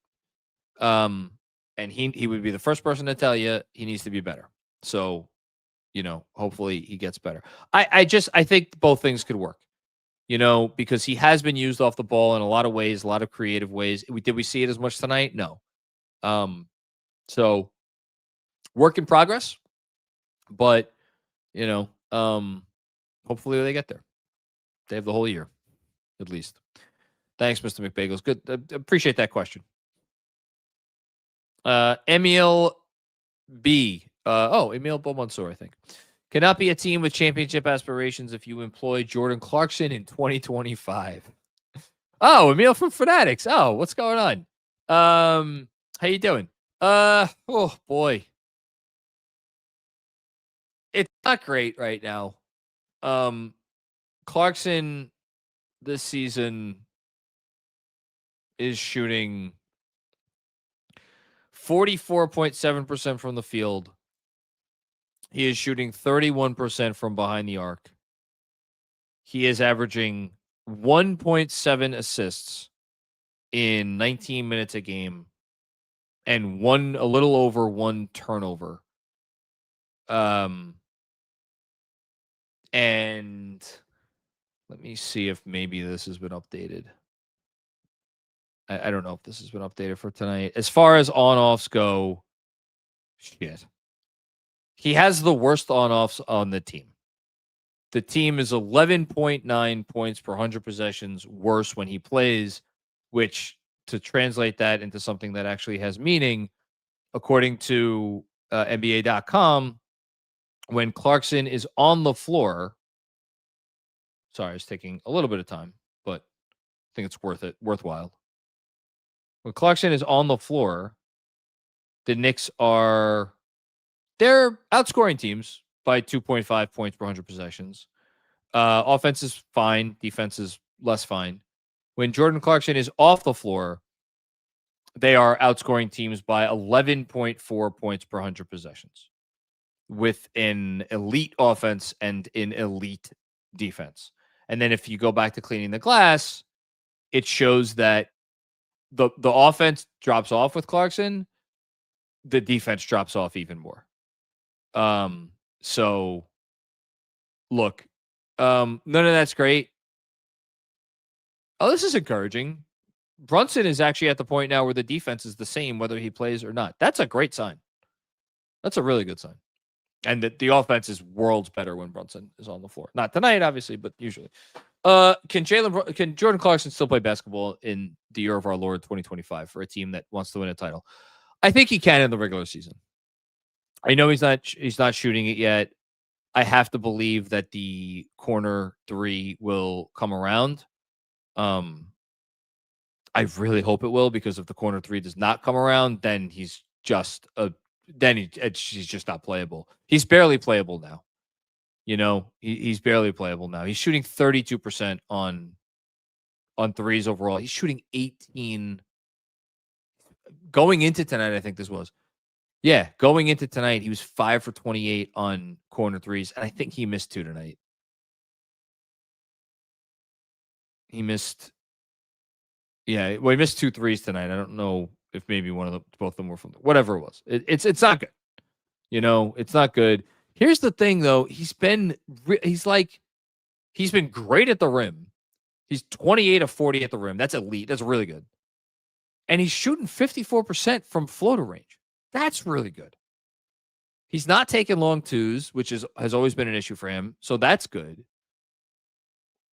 Speaker 2: And he would be the first person to tell you he needs to be better. So, hopefully he gets better. I think both things could work, because he has been used off the ball in a lot of ways, a lot of creative ways. Did we see it as much tonight? No. So work in progress, but hopefully they get there. They have the whole year, at least. Thanks, Mr. McBagels. Good. Appreciate that question. Emil B. Emil Beaumontsor, I think. Cannot be a team with championship aspirations if you employ Jordan Clarkson in 2025. Oh, Emil from Fanatics. Oh, what's going on? How you doing? Oh boy. It's not great right now. Clarkson this season is shooting 44.7% from the field. He is shooting 31% from behind the arc. He is averaging 1.7 assists in 19 minutes a game and a little over 1 turnover. And let me see if maybe this has been updated. I don't know if this has been updated for tonight. As far as on-offs go, shit. He has the worst on-offs on the team. The team is 11.9 points per 100 possessions worse when he plays, which, to translate that into something that actually has meaning, according to NBA.com, when Clarkson is on the floor, sorry, it's taking a little bit of time, but I think it's worthwhile. When Clarkson is on the floor, the Knicks they're outscoring teams by 2.5 points per 100 possessions. Offense is fine. Defense is less fine. When Jordan Clarkson is off the floor, they are outscoring teams by 11.4 points per 100 possessions with an elite offense and an elite defense. And then if you go back to cleaning the glass, it shows that the offense drops off with Clarkson. The defense drops off even more. So look, none of that's great. Oh, this is encouraging. Brunson is actually at the point now where the defense is the same, whether he plays or not. That's a great sign. That's a really good sign. And the offense is worlds better when Brunson is on the floor. Not tonight, obviously, but usually. Can Jordan Clarkson still play basketball in the year of our Lord 2025 for a team that wants to win a title? I think he can in the regular season. I know he's not shooting it yet. I have to believe that the corner three will come around. I really hope it will, because if the corner three does not come around, then he's just he's just not playable. He's barely playable now. You know, he's barely playable now. He's shooting 32% on threes overall. He's shooting 18 going into tonight. I think this was. Yeah, going into tonight, he was 5 for 28 on corner threes, and I think he missed 2 tonight. He missed 2 threes tonight. I don't know if maybe both of them were from whatever it was. It's not good. You know, it's not good. Here's the thing, though. He's been great at the rim. He's 28 of 40 at the rim. That's elite. That's really good. And he's shooting 54% from floater range. That's really good. He's not taking long twos, which has always been an issue for him. So that's good.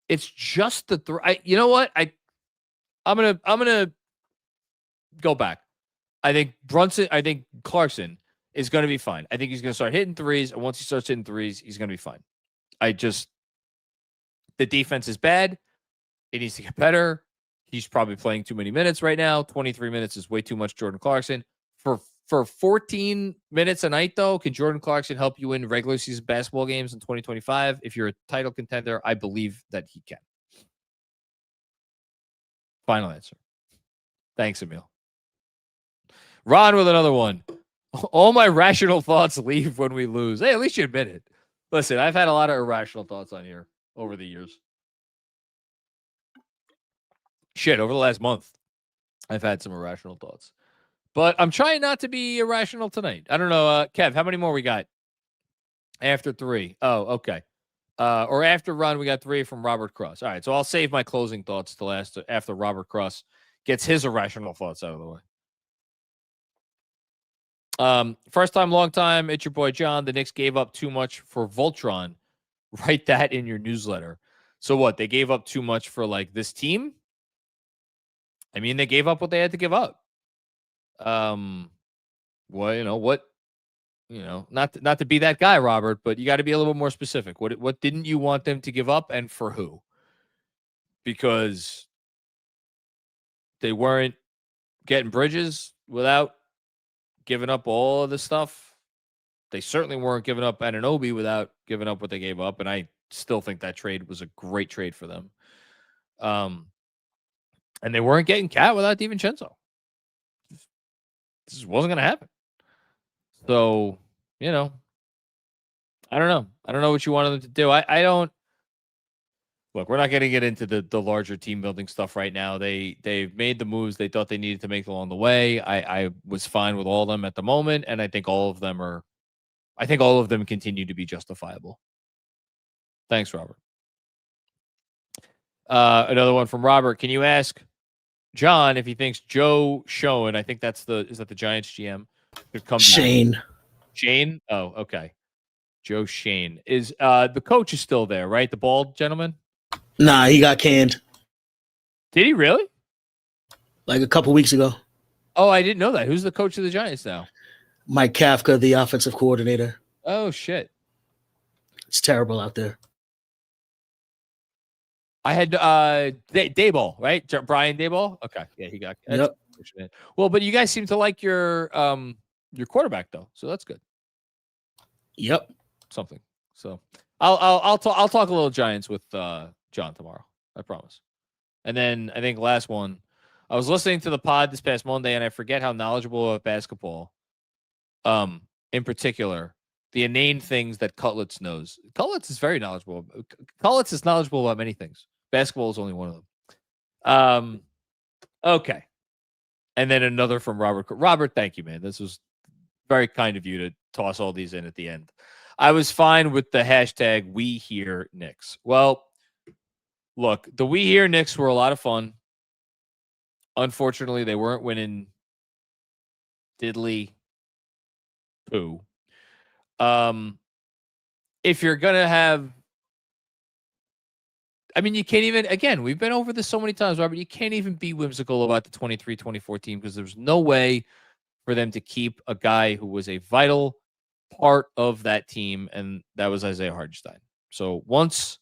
Speaker 2: It's just the you know what? I'm gonna go back. I think Clarkson is going to be fine. I think he's going to start hitting threes, and once he starts hitting threes, he's going to be fine. The defense is bad. It needs to get better. He's probably playing too many minutes right now. 23 minutes is way too much, Jordan Clarkson. For 14 minutes a night, though, can Jordan Clarkson help you win regular season basketball games in 2025? If you're a title contender, I believe that he can. Final answer. Thanks, Emil. Ron with another one. All my rational thoughts leave when we lose. Hey, at least you admit it. Listen, I've had a lot of irrational thoughts on here over the years. Shit, over the last month, I've had some irrational thoughts. But I'm trying not to be irrational tonight. I don't know. Kev, how many more we got? After 3. Oh, okay. Or after Ron, we got 3 from Robert Cross. All right, so I'll save my closing thoughts till after Robert Cross gets his irrational thoughts out of the way. First time, long time. It's your boy John. The Knicks gave up too much for Voltron. Write that in your newsletter. So what? They gave up too much for like this team? I mean, they gave up what they had to give up. Well, you know what? not to be that guy, Robert, but you got to be a little more specific. What didn't you want them to give up, and for who? Because they weren't getting Bridges without giving up all of the stuff. They certainly weren't giving up Anunoby without giving up what they gave up, and I still think that trade was a great trade for them. And they weren't getting Cat without DiVincenzo. This wasn't going to happen. So, I don't know. I don't know what you wanted them to do. I don't. Look, we're not going to get into the larger team building stuff right now. They've made the moves they thought they needed to make along the way. I was fine with all of them at the moment, and I think all of them continue to be justifiable. Thanks, Robert. Another one from Robert. Can you ask John if he thinks Joe Schoen, I think is that the Giants GM, could come
Speaker 3: Shane.
Speaker 2: back? Shane? Oh, okay. Joe Shane. Is the coach is still there, right? The bald gentleman?
Speaker 3: Nah, he got canned.
Speaker 2: Did he really?
Speaker 3: Like a couple weeks ago.
Speaker 2: Oh, I didn't know that. Who's the coach of the Giants now?
Speaker 3: Mike Kafka, the offensive coordinator.
Speaker 2: Oh, shit.
Speaker 3: It's terrible out there.
Speaker 2: I had Dayball, right? Brian Dayball? Okay. Yeah, he got.
Speaker 3: Yep.
Speaker 2: Well, but you guys seem to like your quarterback though, so that's good.
Speaker 3: Yep.
Speaker 2: Something. So I'll talk a little Giants with John tomorrow. I promise. And then I think last one, I was listening to the pod this past Monday, and I forget how knowledgeable of basketball, in particular, the inane things that Cutlets knows. Cutlets is very knowledgeable. Cutlets is knowledgeable about many things. Basketball is only one of them. Okay. And then another from Robert. Robert, thank you, man. This was very kind of you to toss all these in at the end. I was fine with the hashtag We Hear Knicks. Well, look, the We Hear Knicks were a lot of fun. Unfortunately, they weren't winning diddly poo. If you're going to have, I mean, you can't even, again, we've been over this so many times, Robert, you can't even be whimsical about the 23-24 team because there's no way for them to keep a guy who was a vital part of that team, and that was Isaiah Hartenstein. So once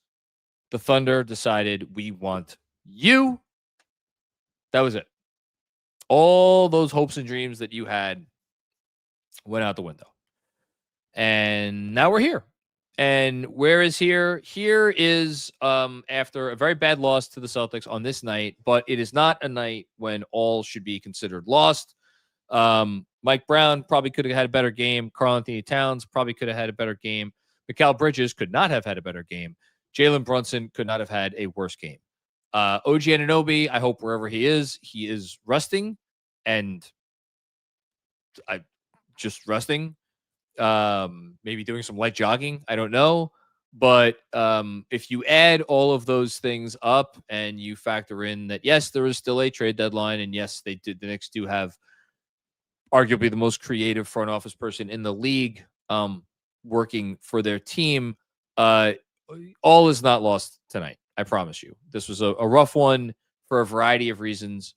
Speaker 2: the Thunder decided we want you, that was it. All those hopes and dreams that you had went out the window. And now we're here. And where is here? Here is after a very bad loss to the Celtics on this night, but it is not a night when all should be considered lost. Mike Brown probably could have had a better game. Karl-Anthony Towns probably could have had a better game. Mikal Bridges could not have had a better game. Jalen Brunson could not have had a worse game. OG Anunoby, I hope wherever he is resting and just resting. Maybe doing some light jogging. I don't know. But if you add all of those things up and you factor in that, yes, there is still a trade deadline. And yes, the Knicks do have arguably the most creative front office person in the league working for their team. All is not lost tonight. I promise you. This was a rough one for a variety of reasons.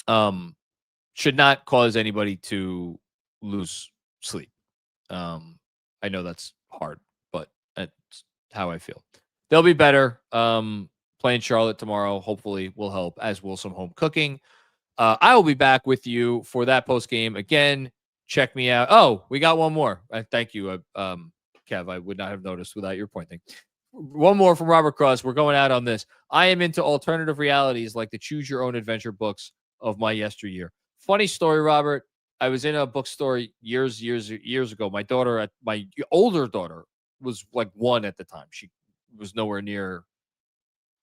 Speaker 2: Should not cause anybody to lose sleep. I know that's hard, but that's how I feel. They'll be better. Playing Charlotte tomorrow hopefully will help, as will some home cooking. I will be back with you for that post game again. Check me out. Oh, we got one more. Thank you, Kev. I would not have noticed without your pointing. One more from Robert Cross. We're going out on this. I am into alternative realities like the Choose Your Own Adventure books of my yesteryear. Funny story, Robert. I was in a bookstore years ago. My older daughter was like 1 at the time. She was nowhere near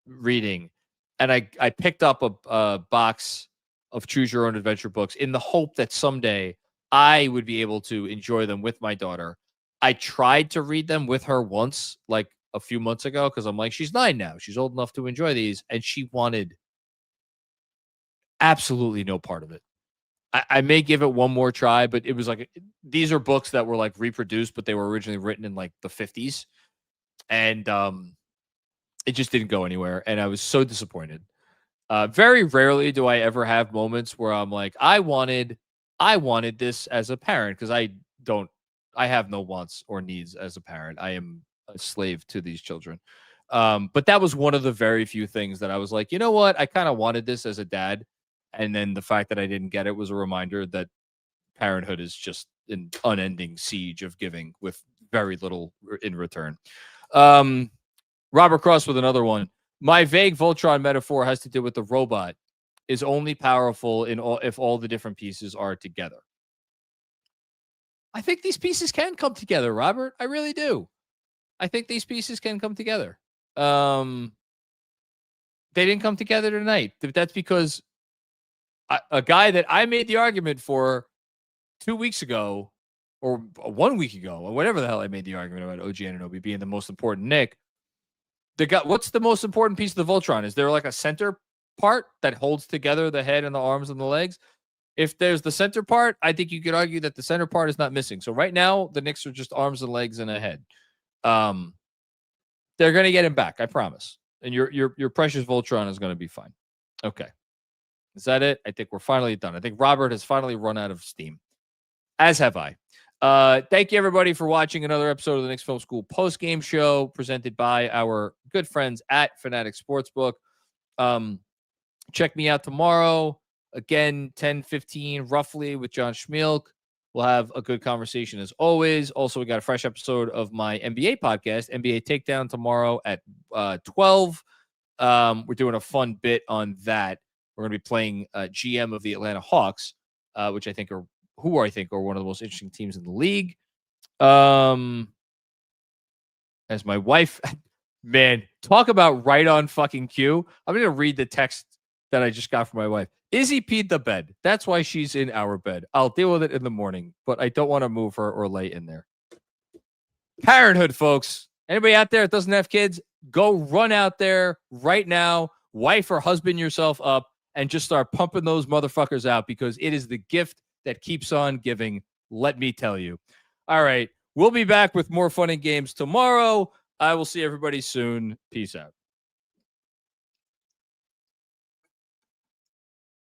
Speaker 2: reading. And I picked up a box of Choose Your Own Adventure books in the hope that someday I would be able to enjoy them with my daughter. I tried to read them with her once, like a few months ago, because I'm like, she's 9 now. She's old enough to enjoy these. And she wanted absolutely no part of it. I may give it one more try, but it was like, these are books that were like reproduced, but they were originally written in like the 50s. And it just didn't go anywhere. And I was so disappointed. Very rarely do I ever have moments where I'm like, I wanted this as a parent, because I don't I have no wants or needs as a parent. I am a slave to these children. But that was one of the very few things that I was like, you know what? I kind of wanted this as a dad. And then the fact that I didn't get it was a reminder that parenthood is just an unending siege of giving with very little in return. Robert Cross with another one. My vague Voltron metaphor has to do with the robot is only powerful if all the different pieces are together. I think these pieces can come together, Robert. I really do. I think these pieces can come together. They didn't come together tonight. That's because a guy that I made the argument for 2 weeks ago or 1 week ago, or whatever the hell I made the argument about OG Anunoby being the most important Knick. What's the most important piece of the Voltron? Is there like a center part that holds together the head and the arms and the legs? If there's the center part, I think you could argue that the center part is not missing. So right now, the Knicks are just arms and legs and a head. They're going to get him back, I promise. And your precious Voltron is going to be fine. Okay. Is that it? I think we're finally done. I think Robert has finally run out of steam, as have I. Thank you, everybody, for watching another episode of the Knicks Film School Postgame Show presented by our good friends at Fanatics Sportsbook. Check me out tomorrow. Again, 10:15 roughly with John Schmeelk. We'll have a good conversation as always. Also, we got a fresh episode of my NBA podcast, NBA Takedown, tomorrow at 12. We're doing a fun bit on that. We're going to be playing GM of the Atlanta Hawks, which I think are one of the most interesting teams in the league. As my wife, man, talk about right on fucking cue. I'm going to read the text that I just got from my wife. Izzy peed the bed. That's why she's in our bed. I'll deal with it in the morning, but I don't want to move her or lay in there. Parenthood, folks. Anybody out there that doesn't have kids, go run out there right now, wife or husband yourself up, and just start pumping those motherfuckers out because it is the gift that keeps on giving. Let me tell you. All right. We'll be back with more fun and games tomorrow. I will see everybody soon. Peace out.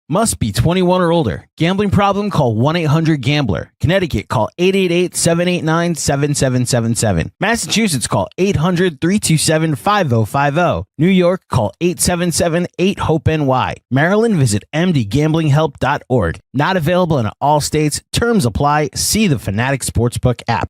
Speaker 4: Must be 21 or older. Gambling problem? Call 1-800-GAMBLER. Connecticut, call 888-789-7777. Massachusetts, call 800-327-5050. New York, call 877-8-HOPE-NY. Maryland, visit mdgamblinghelp.org. Not available in all states. Terms apply. See the Fanatics Sportsbook app.